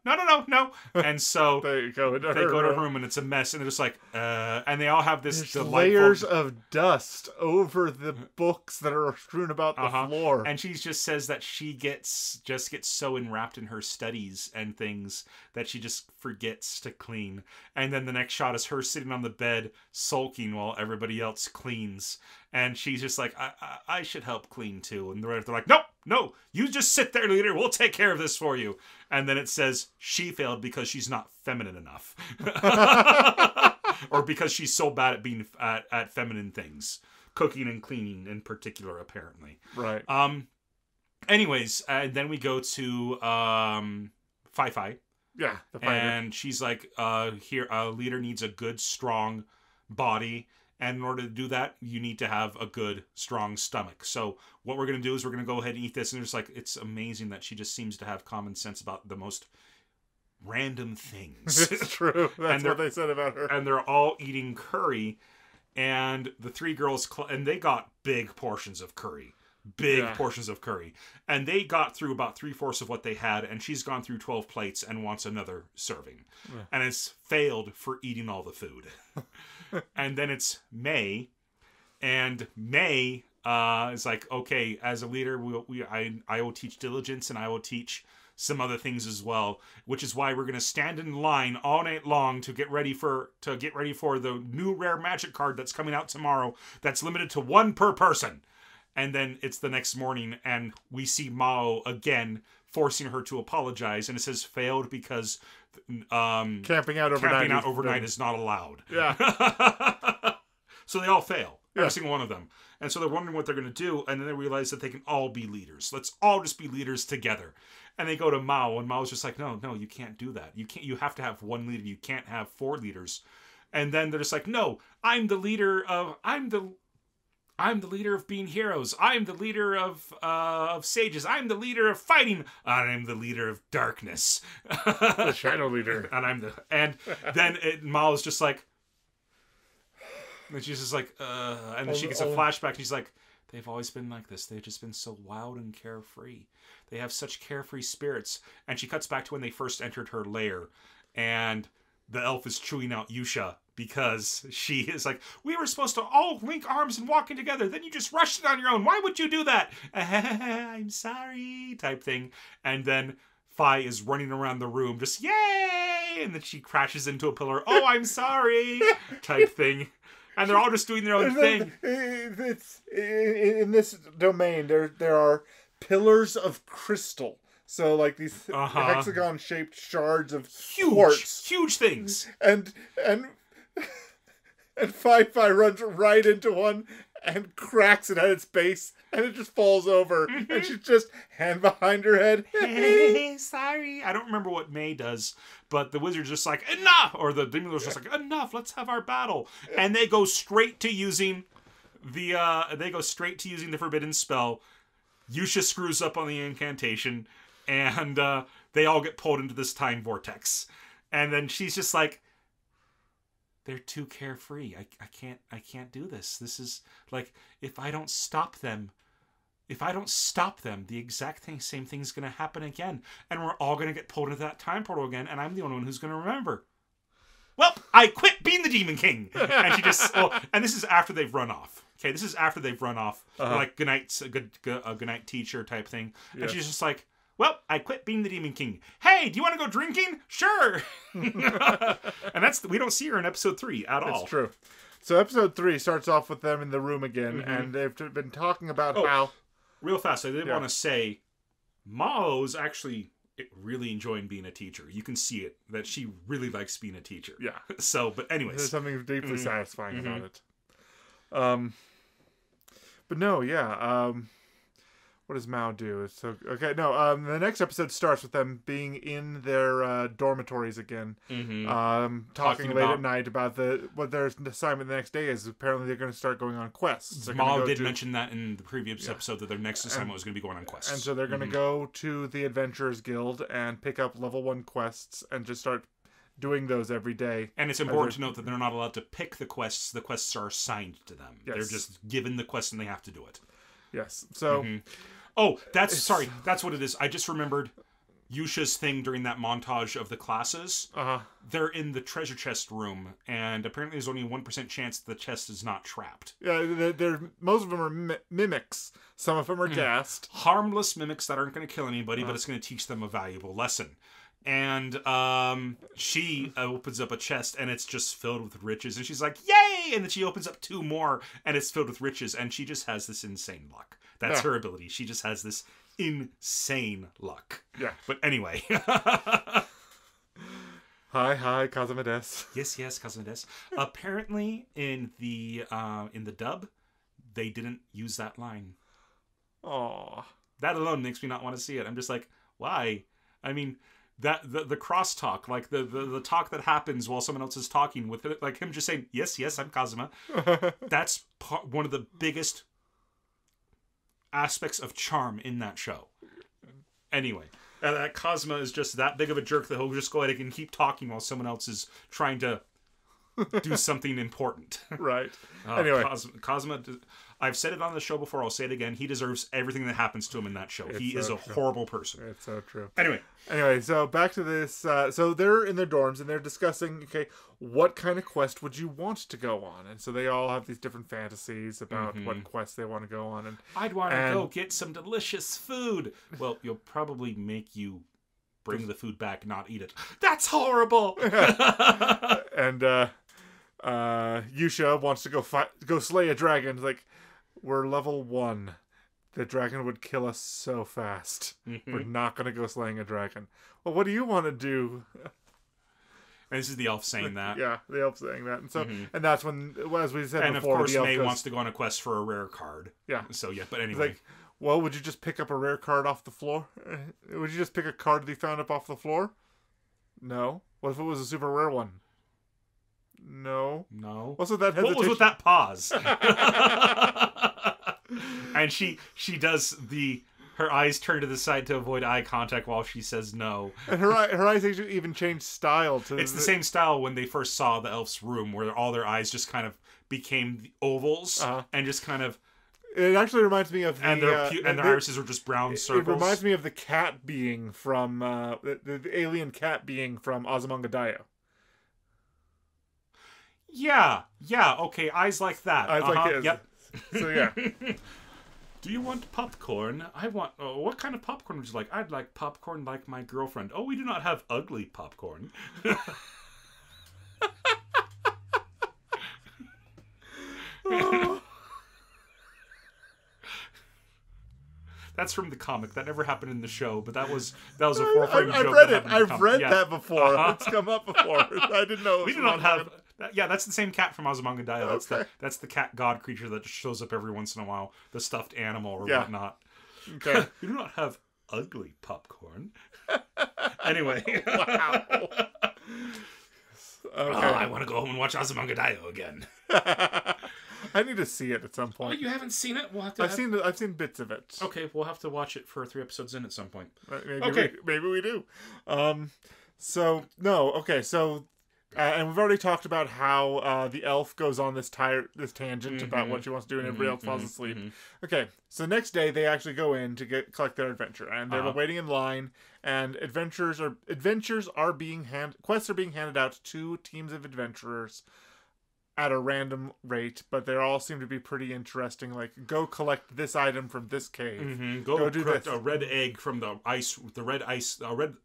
And so They go to her room and it's a mess. And they're just like, and they all have this There's delightful layers of dust over the books that are strewn about the floor. And she just says that she gets so enwrapped in her studies and things that she just forgets to clean. And then the next shot is her sitting on the bed sulking while everybody else cleans. And she's just like, I should help clean too. And they're like, no, you just sit there, leader. We'll take care of this for you. And then it says she failed because she's not feminine enough. Or because she's so bad at being at feminine things. Cooking and cleaning in particular, apparently. Right. Anyways, then we go to Fi-Fi. Yeah, the fighter. And she's like, here, a leader needs a good, strong body. And in order to do that, you need to have a good, strong stomach. So what we're going to do is we're going to go ahead and eat this. And it's like, it's amazing that she just seems to have common sense about the most random things. It's true. That's what they said about her. And they're all eating curry. And the three girls, and they got big portions of curry. Portions of curry. And they got through about 3/4 of what they had. And she's gone through 12 plates and wants another serving. Yeah. And it's failed for eating all the food. And then it's May. And May is like, okay, as a leader, I will teach diligence and I will teach some other things as well, which is why we're going to stand in line all night long to get ready for the new rare magic card that's coming out tomorrow that's limited to 1 per person. And then it's the next morning and we see Mao again forcing her to apologize, and it says failed because camping out overnight is not allowed. Yeah. So they all fail. Every single one of them. And so they're wondering what they're going to do, and then they realize that they can all be leaders. Let's all just be leaders together. And they go to Mao, and Mao's just like, no, you can't do that. You have to have 1 leader. You can't have 4 leaders. And then they're just like, no, I'm the leader of being heroes. I'm the leader of sages. I'm the leader of fighting. I'm the leader of darkness. The shadow leader. And then Mao's just like, and she's just like, and then she gets a flashback. And she's like, they've always been like this. They've just been so wild and carefree. They have such carefree spirits. And she cuts back to when they first entered her lair, and the elf is chewing out Yusha because she is like, we were supposed to all link arms and walk in together. Then you just rushed it on your own. Why would you do that? I'm sorry, type thing. And then Fi is running around the room, just yay! And then she crashes into a pillar. Oh, I'm sorry, type thing. And they're all just doing their own thing. It's in this domain. There are pillars of crystal. So like these hexagon-shaped shards of quartz, huge things. And Fi runs right into one and cracks it at its base, and it just falls over. Mm-hmm. And she's just hand behind her head. Hey, sorry. I don't remember what May does, but the wizard's just like, enough! Or the demon lord's just like, enough, let's have our battle. And they go straight to using the forbidden spell. Yusha screws up on the incantation, and they all get pulled into this time vortex. And then she's just like, they're too carefree. I can't do this. This is like, if I don't stop them, the exact same thing's going to happen again. And we're all going to get pulled into that time portal again. And I'm the only one who's going to remember. Well, I quit being the Demon King. And she just, and this is after they've run off. Okay, this is after they've run off. Like good night teacher type thing. Yes. And she's just like, well, I quit being the Demon King. Hey, do you want to go drinking? Sure. And we don't see her in episode 3 at all. That's true. So episode 3 starts off with them in the room again, and they've been talking about how... Real fast, I did want to say, Mao's actually really enjoying being a teacher. You can see it, that she really likes being a teacher. Yeah. So, but anyways. There's something deeply satisfying about it. But no, yeah. What does Mao do? It's so okay. No, the next episode starts with them being in their dormitories again, talking late at night about what their assignment the next day is. Apparently, they're going to start going on quests. Mao did mention that in the previous episode that their next assignment was going to be going on quests. And so they're going to go to the Adventurers Guild and pick up level 1 quests and just start doing those every day. And it's important to note that they're not allowed to pick the quests. The quests are assigned to them. Yes. They're just given the quest and they have to do it. Yes. So... Oh, sorry. That's what it is. I just remembered Yusha's thing during that montage of the classes. They're in the treasure chest room, and apparently there's only a 1% chance the chest is not trapped. Yeah, most of them are mimics. Some of them are gassed. Harmless mimics that aren't going to kill anybody, but it's going to teach them a valuable lesson. And she opens up a chest, and it's just filled with riches. And she's like, yay! And then she opens up 2 more, and it's filled with riches. And she just has this insane luck. That's her ability. She just has this insane luck. Yeah. But anyway. Hi, Kazuma des. Yes, Kazuma des. Apparently, in the dub, they didn't use that line. Aww. That alone makes me not want to see it. I'm just like, why? I mean, that the crosstalk, like the talk that happens while someone else is talking with it, like him just saying, yes, I'm Kazuma. That's one of the biggest aspects of charm in that show. Anyway, that Kazuma is just that big of a jerk that he'll just go ahead and keep talking while someone else is trying to do something important. Right. Anyway. Kazuma, I've said it on the show before, I'll say it again, he deserves everything that happens to him in that show. He is a horrible person. It's so true. Anyway, so back to this. So they're in their dorms, and they're discussing, okay, what kind of quest would you want to go on? And so they all have these different fantasies about what quests they want to go on. And I'd want to go get some delicious food. Well, you'll probably make you bring the food back, not eat it. That's horrible! And Yusha wants to go slay a dragon. It's like, we're level 1. The dragon would kill us so fast. We're not going to go slaying a dragon. Well, what do you want to do? And this is the elf saying that. Yeah, the elf saying that. And so, and that's when, as we said and before, of course the elf May goes, wants to go on a quest for a rare card. Yeah. So, yeah, but anyway. It's like, well, would you just pick up a rare card off the floor? Would you just pick a card that you found up off the floor? No. What if it was a super rare one? No. What's with that hesitation? What was with that pause? And she does her eyes turn to the side to avoid eye contact while she says no. And her eyes actually even changed style to... It's the same style when they first saw the elf's room, where all their eyes just kind of became ovals and just kind of... It actually reminds me of the... And their irises were just brown circles. It reminds me of the cat being from... the alien cat being from Azumanga Daioh. Yeah, okay, eyes like that. Eyes like his. Yep. So, yeah. Do you want popcorn? I want... what kind of popcorn would you like? I'd like popcorn like my girlfriend. Oh, we do not have ugly popcorn. Oh. That's from the comic. That never happened in the show, but that was a 4-frame joke. I've read that before. It's come up before. I didn't know. We do not have... Yeah, that's the same cat from Azumanga Daioh. Okay. That's the cat god creature that just shows up every once in a while. The stuffed animal or whatnot. Okay. We do not have ugly popcorn. Anyway. Wow. Okay. Oh, I want to go home and watch Azumanga Daioh again. I need to see it at some point. Oh, you haven't seen it? We'll have to. I've seen bits of it. Okay, we'll have to watch it for 3 episodes in at some point. Maybe we do. So and we've already talked about how the elf goes on this tangent about what she wants to do, and everybody else falls asleep. Okay, so next day they actually go in to collect their adventure, and they're waiting in line. And quests are being handed out to teams of adventurers at a random rate, but they all seem to be pretty interesting. Like, go collect this item from this cave. Go do this. A red egg from a red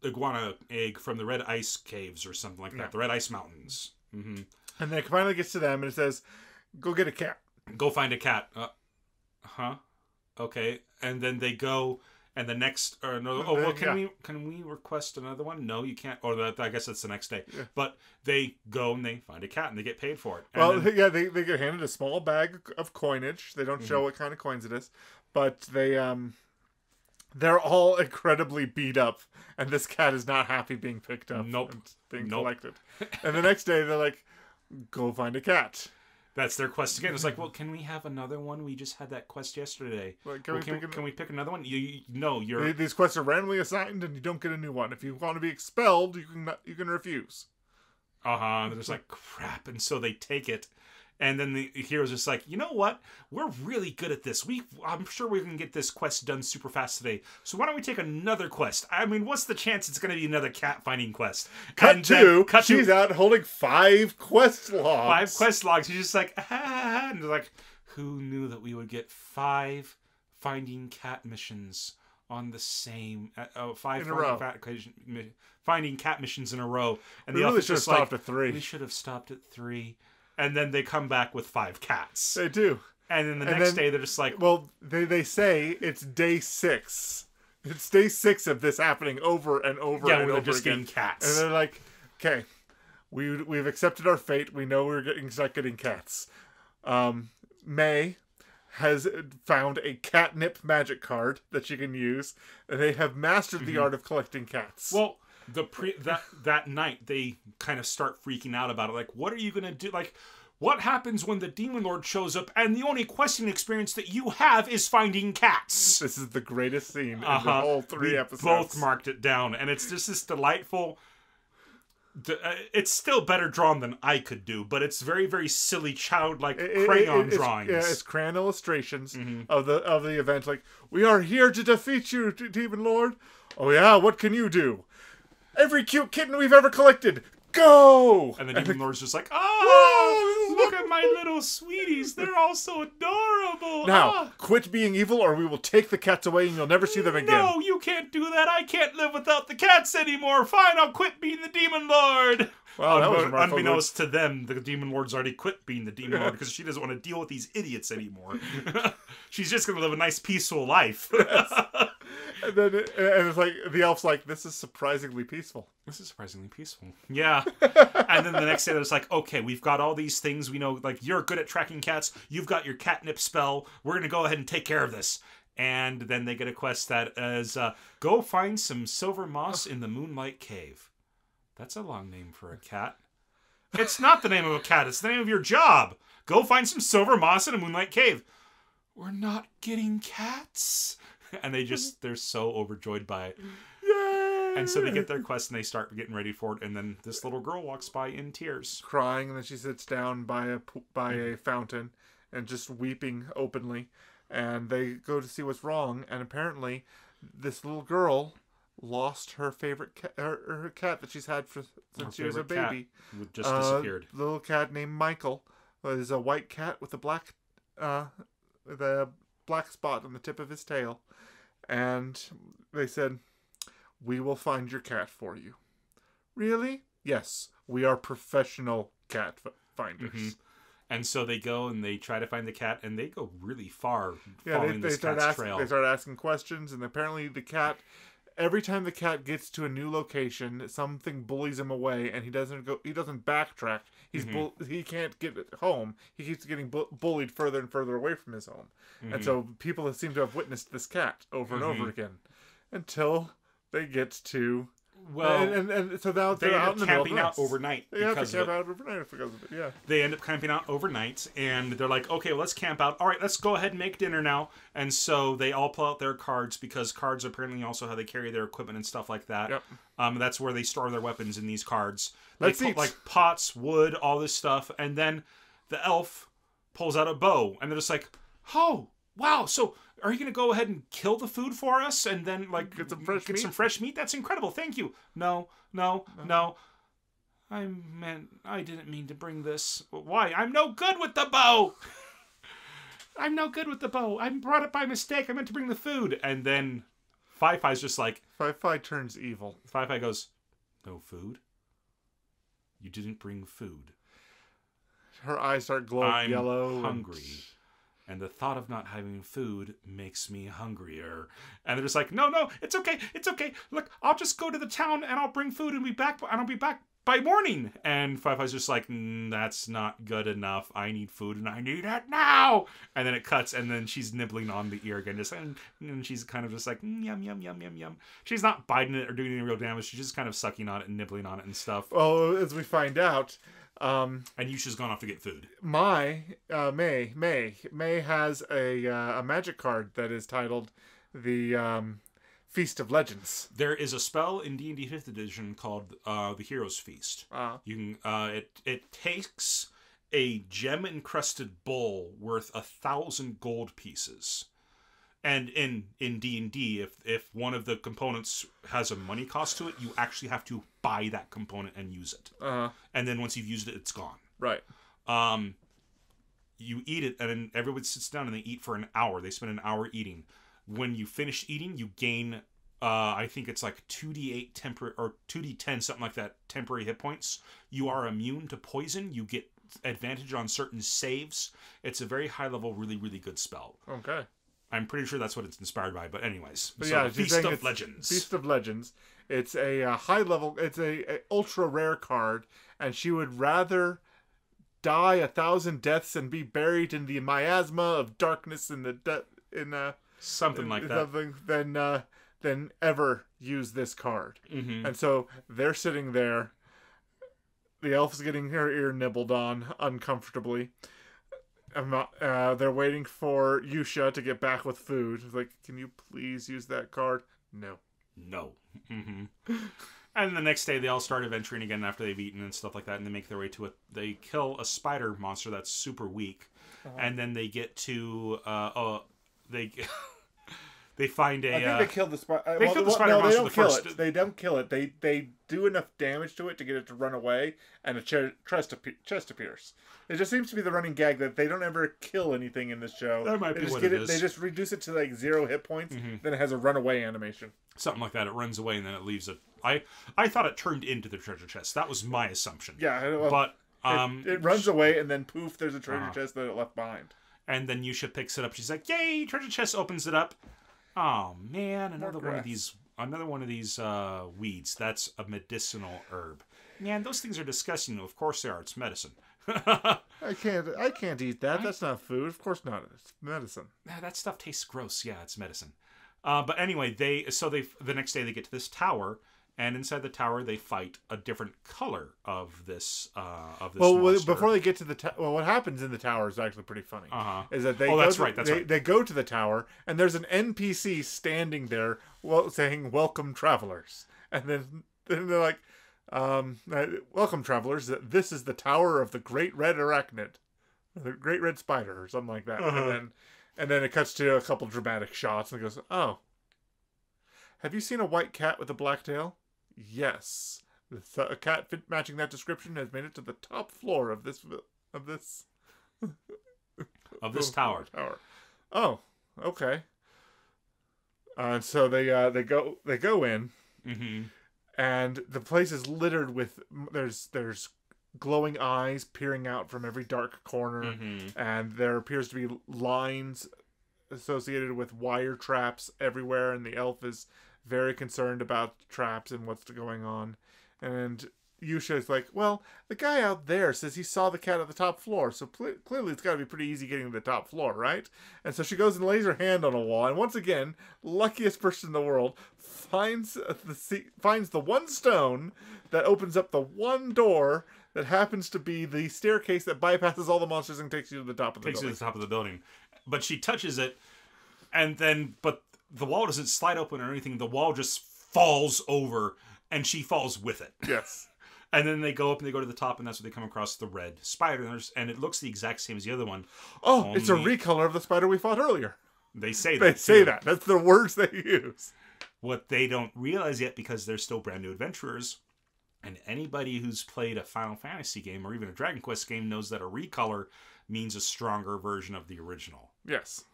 iguana egg from the red ice caves or something like that. The red ice mountains. And then it finally gets to them and it says, go get a cat. Go find a cat. Okay. And then they go... And the next, can we request another one? No, you can't. Or I guess that's the next day. Yeah. But they go and they find a cat and they get paid for it. And they get handed a small bag of coinage. They don't show what kind of coins it is, but they're all incredibly beat up, and this cat is not happy being picked up. And being collected. And the next day they're like, go find a cat. That's their quest again. It's like, well, can we have another one? We just had that quest yesterday. Can we pick another one? These quests are randomly assigned, and you don't get a new one. If you want to be expelled, you can refuse. And they're just like, crap. And so they take it. And then the hero's just like, you know what? We're really good at this. I'm sure we can get this quest done super fast today. So why don't we take another quest? I mean, what's the chance it's going to be another cat finding quest? Cut to, she's out holding 5 quest logs. 5 quest logs. She's just like, ah. And they're like, who knew that we would get 5 finding cat missions on the same 5 finding cat missions in a row? And we the really should have stopped like, at 3. We should have stopped at 3. And then they come back with 5 cats. They do. And then the next day they're just like... Well, they say it's day 6. It's day 6 of this happening over and over and over they're just again. getting cats. And they're like, okay, we've accepted our fate. We know we're start getting cats. May has found a catnip magic card that she can use. And they have mastered the art of collecting cats. Well... that night they kind of start freaking out about it. Like, what are you gonna do? Like, what happens when the Demon Lord shows up and the only questing experience that you have is finding cats? This is the greatest scene in the whole 3 episodes. Both marked it down, and it's just this delightful. It's still better drawn than I could do, but it's very, very silly, childlike crayon drawings. Yeah, it's crayon illustrations of the event. Like, we are here to defeat you, Demon Lord. Oh yeah, what can you do? Every cute kitten we've ever collected, go! And the Demon Lord's just like, oh, look at my little sweeties. They're all so adorable. Now, quit being evil or we will take the cats away and you'll never see them again. No, you can't do that. I can't live without the cats anymore. Fine, I'll quit being the Demon Lord. Well, unbeknownst to them, the Demon Lord's already quit being the Demon Lord because she doesn't want to deal with these idiots anymore. She's just going to live a nice, peaceful life. Yes. And it's like, the elf's like, this is surprisingly peaceful. This is surprisingly peaceful. Yeah. And then the next day, they're just like, okay, we've got all these things. We know, like, you're good at tracking cats. You've got your catnip spell. We're going to go ahead and take care of this. And then they get a quest that is, go find some silver moss in the Moonlight Cave. That's a long name for a cat. It's not the name of a cat. It's the name of your job. Go find some silver moss in a Moonlight Cave. We're not getting cats. And they're so overjoyed by it. Yay! And so they get their quest and they start getting ready for it. And then this little girl walks by in tears, crying, and then she sits down by a fountain and just weeping openly. And they go to see what's wrong. And apparently, this little girl lost her favorite cat, her cat that she's had since she was a baby. Cat just disappeared. Little cat named Michael was a white cat with a black spot on the tip of his tail. And they said, we will find your cat for you. Really? Yes, we are professional cat finders. And so they go and they try to find the cat, and they go really far following this cat's trail. They start asking questions, and apparently the cat, every time the cat gets to a new location, something bullies him away, and he doesn't backtrack. He can't get home. He keeps getting bullied further and further away from his home. And so people seem to have witnessed this cat over and over again until they get to... Well, and so now they end up camping out overnight. They have to camp out overnight because of it, yeah. They end up camping out overnight, and they're like, okay, well, let's camp out. All right, let's go ahead and make dinner now. And so they all pull out their cards, because cards are apparently also how they carry their equipment and stuff like that. Yep. That's where they store their weapons, in these cards. Let's eat. Like pots, wood, all this stuff. And then the elf pulls out a bow, and they're just like, oh, wow, so... are you going to go ahead and kill the food for us and then, like, get some fresh meat? That's incredible. Thank you. No. I didn't mean to bring this. Why? I'm no good with the bow. I brought it by mistake. I meant to bring the food. And then Fi-Fi's just like... Fi-Fi turns evil. Fi-Fi goes, no food? You didn't bring food. Her eyes start glowing yellow. I'm hungry. And the thought of not having food makes me hungrier. And they're just like, no, it's okay. Look, I'll just go to the town and I'll bring food and I'll be back by morning. And Fi-Fi's just like, that's not good enough. I need food and I need it now. And then it cuts, and then she's nibbling on the ear again. And she's kind of just like, yum, yum, yum, yum, yum. She's not biting it or doing any real damage. She's just kind of sucking on it and nibbling on it and stuff. Well, as we find out... and Yusha's gone off to get food. May has a magic card that is titled the Feast of Legends. There is a spell in D&D 5th edition called the Hero's Feast. You can it takes a gem-encrusted bowl worth 1,000 gold pieces. And in D&D, if one of the components has a money cost to it, you actually have to buy that component and use it. And then once you've used it, it's gone. Right. You eat it, and then everybody sits down and they eat for an hour. They spend an hour eating. When you finish eating, you gain, I think it's like 2d8 temporary, or 2d10, something like that, temporary hit points. You are immune to poison. You get advantage on certain saves. It's a very high level, really, really good spell. Okay. I'm pretty sure that's what it's inspired by, but anyways. But so yeah, Feast of Legends. Feast of Legends. It's a high level, it's a ultra rare card, and she would rather die 1,000 deaths and be buried in the miasma of darkness in the something like that than ever use this card. And so they're sitting there. The elf's getting her ear nibbled on uncomfortably. They're waiting for Yusha to get back with food. It's like, can you please use that card? No. And the next day, they all start adventuring again after they've eaten and stuff like that, and they make their way to it. They kill a spider monster that's super weak, and then they get to they find a. I think they killed the spider. They killed the spider monster. They don't kill it. They don't kill it. They do enough damage to it to get it to run away, and a chest appears. It just seems to be the running gag that they don't ever kill anything in this show. That might be what it is. They just reduce it to like 0 hit points. Then it has a runaway animation. Something like that. It runs away and then it leaves it. I thought it turned into the treasure chest. That was my assumption. Yeah, well, but it runs away and then poof, there's a treasure chest that it left behind. And then Yusha picks it up. She's like, "Yay! Treasure chest!" Opens it up. Oh man, another one of these weeds. That's a medicinal herb. Man, those things are disgusting. Of course they are. It's medicine. I can't eat that. That's not food. Of course not. It's medicine. That stuff tastes gross. Yeah, it's medicine. But anyway, the next day they get to this tower, and inside the tower they fight a different color of this monster. Before they get to the what happens in the tower is actually pretty funny. Is that they they go to the tower, and there's an NPC standing there, saying "Welcome, travelers," and then they're like, "Welcome, travelers. This is the tower of the Great Red Arachnid, the Great Red Spider, or something like that." And then it cuts to a couple dramatic shots, and it goes, "Oh, have you seen a white cat with a black tail? Yes, a cat matching that description has made it to the top floor of this tower. Oh, okay. And so they go in, and the place is littered with there's glowing eyes peering out from every dark corner, and there appears to be lines associated with wire traps everywhere, and the elf is very concerned about traps and what's going on. And Yusha is like, well, the guy out there says he saw the cat at the top floor, so clearly it's got to be pretty easy getting to the top floor, right? And so she goes and lays her hand on a wall, and once again, luckiest person in the world, finds the one stone that opens up the one door that happens to be the staircase that bypasses all the monsters and takes you to the top of the building. Takes you to the top of the building. But she touches it, but the wall doesn't slide open or anything. The wall just falls over, and she falls with it. Yes. And then they go up and they go to the top, and that's where they come across the red spider. And it looks the exact same as the other one. Oh, it's a recolor of the spider we fought earlier. They say that. They say that. That's the words they use. What they don't realize yet, because they're still brand new adventurers, and anybody who's played a Final Fantasy game or even a Dragon Quest game knows that a recolor means a stronger version of the original. Yes.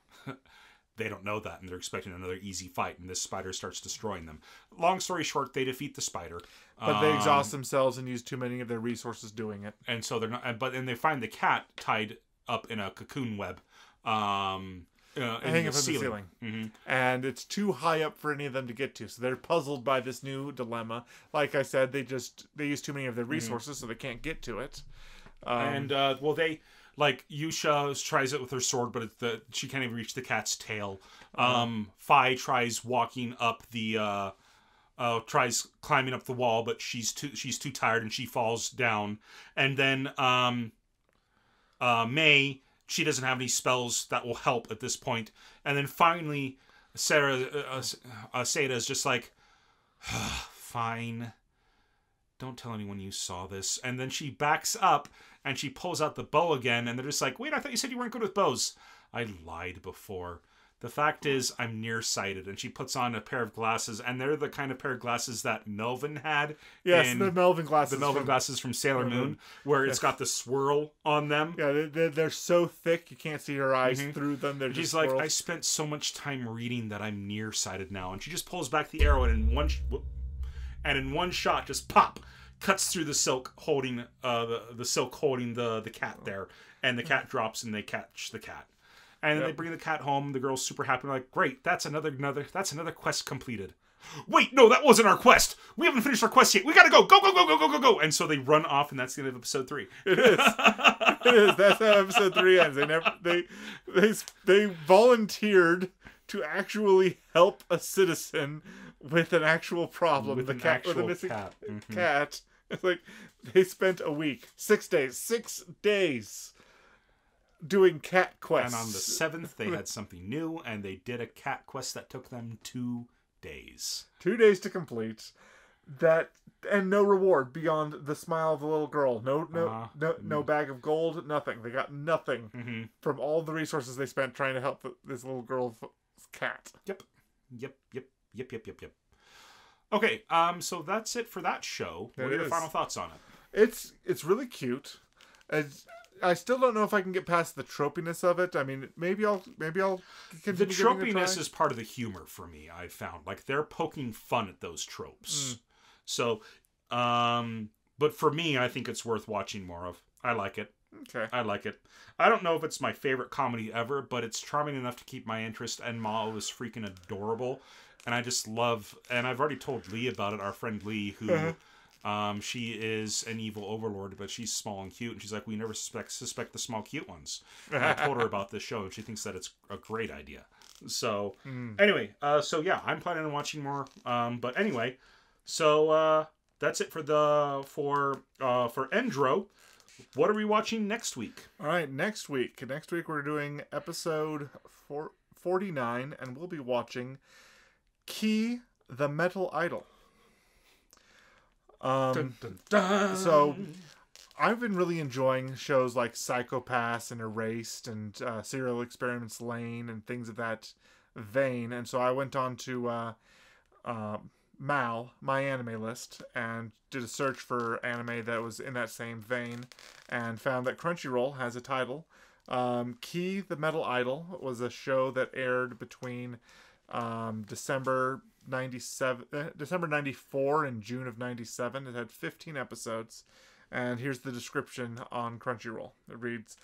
They don't know that, and they're expecting another easy fight, and this spider starts destroying them. Long story short, they defeat the spider. But they exhaust themselves and use too many of their resources doing it. And so they're not. But then they find the cat tied up in a cocoon web. Hanging from the ceiling. And it's too high up for any of them to get to, so they're puzzled by this new dilemma. Like I said, they use too many of their resources, so they can't get to it. Yusha tries it with her sword, but she can't even reach the cat's tail. Fi tries walking up tries climbing up the wall, but she's too tired and she falls down. And then May, she doesn't have any spells that will help at this point. And then finally, Seda is just like, fine. Don't tell anyone you saw this. And then she backs up and she pulls out the bow again. And they're just like, wait, I thought you said you weren't good with bows. I lied before. The fact is, I'm nearsighted. And she puts on a pair of glasses. And they're the kind of pair of glasses that Melvin had. Yes, the Melvin glasses. The Melvin glasses from Sailor Moon. Where it's got the swirl on them. Yeah, they're so thick you can't see her eyes through them. They're just She's like, I spent so much time reading that I'm nearsighted now. And she just pulls back the arrow and in one shot, just pop, cuts through the silk holding the silk holding the cat there, and the cat drops and they catch the cat, and then they bring the cat home. The girl's super happy, like, great, that's another quest completed. Wait, no, that wasn't our quest. We haven't finished our quest yet. We gotta go, go. And so they run off, and that's the end of episode 3. It is. It is. That's how episode 3 ends. They volunteered to actually help a citizen with an actual problem. With the cat, with a missing cat. cat. It's like they spent a week, 6 days doing cat quests. And on the 7th, they had something new, and they did a cat quest that took them 2 days. 2 days to complete that, and no reward beyond the smile of the little girl. No bag of gold, nothing. They got nothing from all the resources they spent trying to help this little girl's cat. Yep. Okay, so that's it for that show. What are your final thoughts on it? It's really cute. I still don't know if I can get past the tropiness of it. I mean, maybe I'll continue. The tropiness is part of the humor for me. I found, like, they're poking fun at those tropes. So, but for me, I think it's worth watching more of. I like it. Okay. I like it. I don't know if it's my favorite comedy ever, but it's charming enough to keep my interest, and Mal is freaking adorable. And I just love, and I've already told Lee about it, our friend Lee, who, she is an evil overlord, but she's small and cute, and she's like, we never suspect the small cute ones. And I told her about this show, and she thinks that it's a great idea. So, anyway, yeah, I'm planning on watching more, but anyway, so, that's it for Endro. What are we watching next week? All right, next week we're doing episode 49, and we'll be watching Key, the Metal Idol. Dun, dun, dun. So I've been really enjoying shows like Psychopaths and Erased and Serial Experiments Lane and things of that vein, and so I went on to my anime list, and did a search for anime that was in that same vein, and found that Crunchyroll has a title. Key, the Metal Idol was a show that aired between December 94 and June of 97. It had 15 episodes, and here's the description on Crunchyroll. It reads,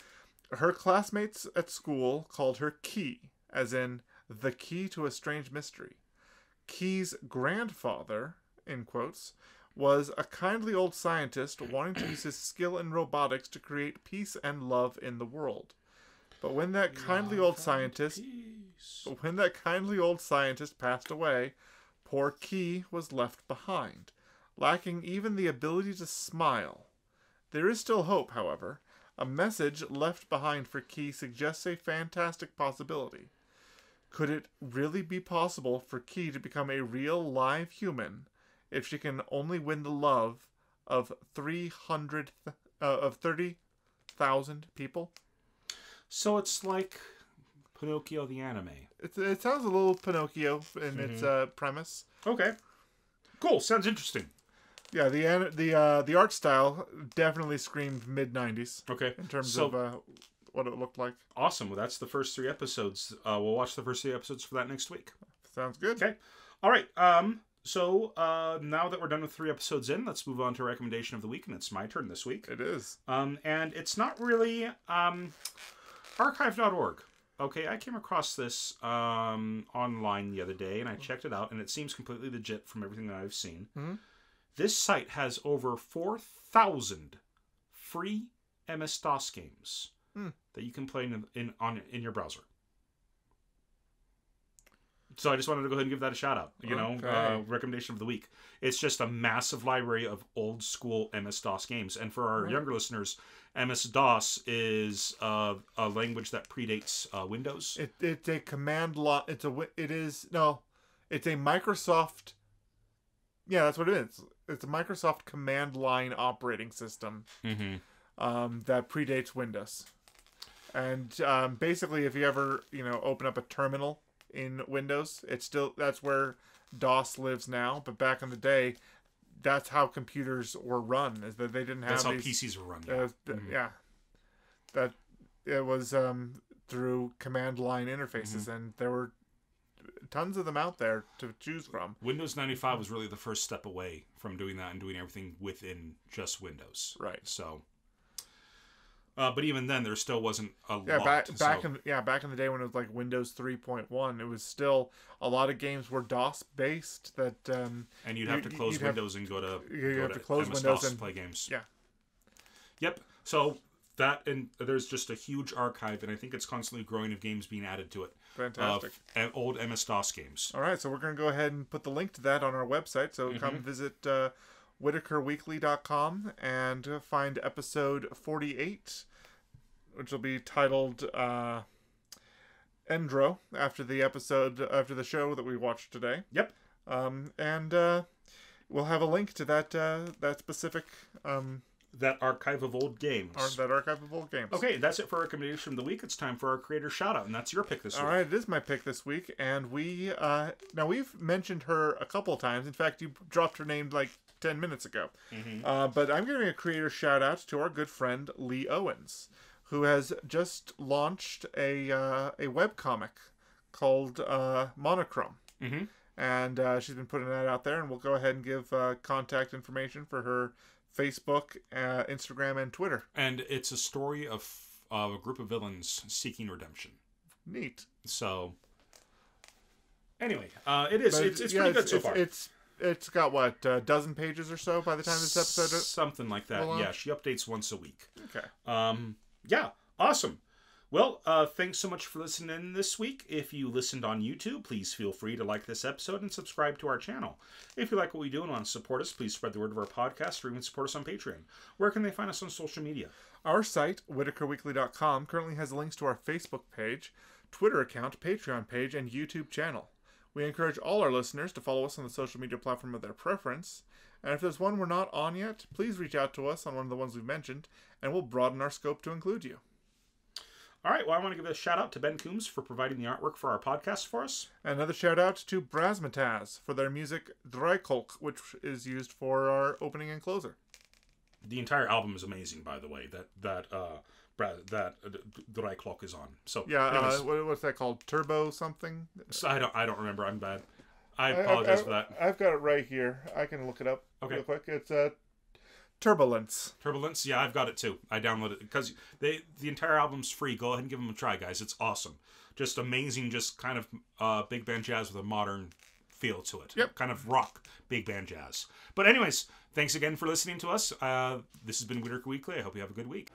her classmates at school called her Key, as in the key to a strange mystery. Key's grandfather, in quotes, was a kindly old scientist wanting to use his skill in robotics to create peace and love in the world. But when that kindly old scientist passed away, poor Key was left behind, lacking even the ability to smile. There is still hope, however. A message left behind for Key suggests a fantastic possibility. Could it really be possible for Key to become a real live human if she can only win the love of 30,000 people? So it's like Pinocchio the anime. It sounds a little Pinocchio in its premise. Okay, cool. Sounds interesting. Yeah, the art style definitely screamed mid-90s. Okay, in terms of what it looked like. Awesome. Well, that's the first 3 episodes. We'll watch the first 3 episodes for that next week. Sounds good. Okay. All right. So now that we're done with 3 episodes in, let's move on to recommendation of the week, and it's my turn this week. It is. And it's not really archive.org. Okay, I came across this online the other day, and I checked it out, and it seems completely legit from everything that I've seen. Mm-hmm. This site has over 4,000 free MS-DOS games that you can play in your browser. So I just wanted to go ahead and give that a shout out. Recommendation of the week. It's just a massive library of old school MS-DOS games. And for our younger listeners, MS-DOS is a language that predates Windows. It's a command line. It's a Microsoft. Yeah, that's what it is. It's a Microsoft command line operating system that predates Windows. And basically, if you ever open up a terminal in Windows, that's where DOS lives now. But back in the day, that's how computers were run. Is that they didn't have that's how PCs were run. That it was through command line interfaces, and there were tons of them out there to choose from. Windows 95 was really the first step away from doing that and doing everything within just Windows. Right. So, but even then, there still wasn't a lot. Back in the day when it was like Windows 3.1, it was still a lot of games were DOS based. And you'd have to close Windows and go to close Windows and play games. Yeah. Yep. So that, and there's just a huge archive, and I think it's constantly growing of games being added to it. Fantastic. Of old MS-DOS games. All right, so we're going to go ahead and put the link to that on our website. So come visit WhitakerWeekly.com and find episode 48, which will be titled Endro, after the show that we watched today. Yep. And we'll have a link to that specific that archive of old games. Okay, that's it for our recommendation of the week. It's time for our creator shout out, and that's your pick this week. All right, it is my pick this week, and we've mentioned her a couple of times. In fact, you dropped her name like 10 minutes ago. But I'm giving a creator shout out to our good friend Lee Owens, who has just launched a webcomic called Monochrome. And she's been putting that out there, and we'll go ahead and give contact information for her Facebook, Instagram, and Twitter. And it's a story of a group of villains seeking redemption. Neat. So, anyway, it's pretty good so far. It's got what, a dozen pages or so by the time this episode something like that. Yeah, she updates once a week. Okay. Yeah, awesome. Well, thanks so much for listening this week. If you listened on YouTube, please feel free to like this episode and subscribe to our channel. If you like what we do and want to support us, please spread the word of our podcast or even support us on Patreon. Where can they find us on social media? Our site, WhitakerWeekly.com, currently has links to our Facebook page, Twitter account, Patreon page, and YouTube channel. We encourage all our listeners to follow us on the social media platform of their preference. And if there's one we're not on yet, please reach out to us on one of the ones we've mentioned, and we'll broaden our scope to include you. All right, well, I want to give a shout-out to Ben Coombs for providing the artwork for our podcast for us. Another shout-out to Brasmataz for their music Dreikolk, which is used for our opening and closer. The entire album is amazing, by the way, that Dreikolk is on. So yeah, what's that called? Turbo something? So I don't remember. I'm bad. I apologize for that. I've got it right here. I can look it up real quick. It's Turbulence. Turbulence, yeah, I've got it too. I downloaded it because the entire album's free. Go ahead and give them a try, guys. It's awesome. Just amazing, just kind of big band jazz with a modern feel to it. Yep. Kind of rock big band jazz. But anyways, thanks again for listening to us. This has been Whitaker Weekly. I hope you have a good week.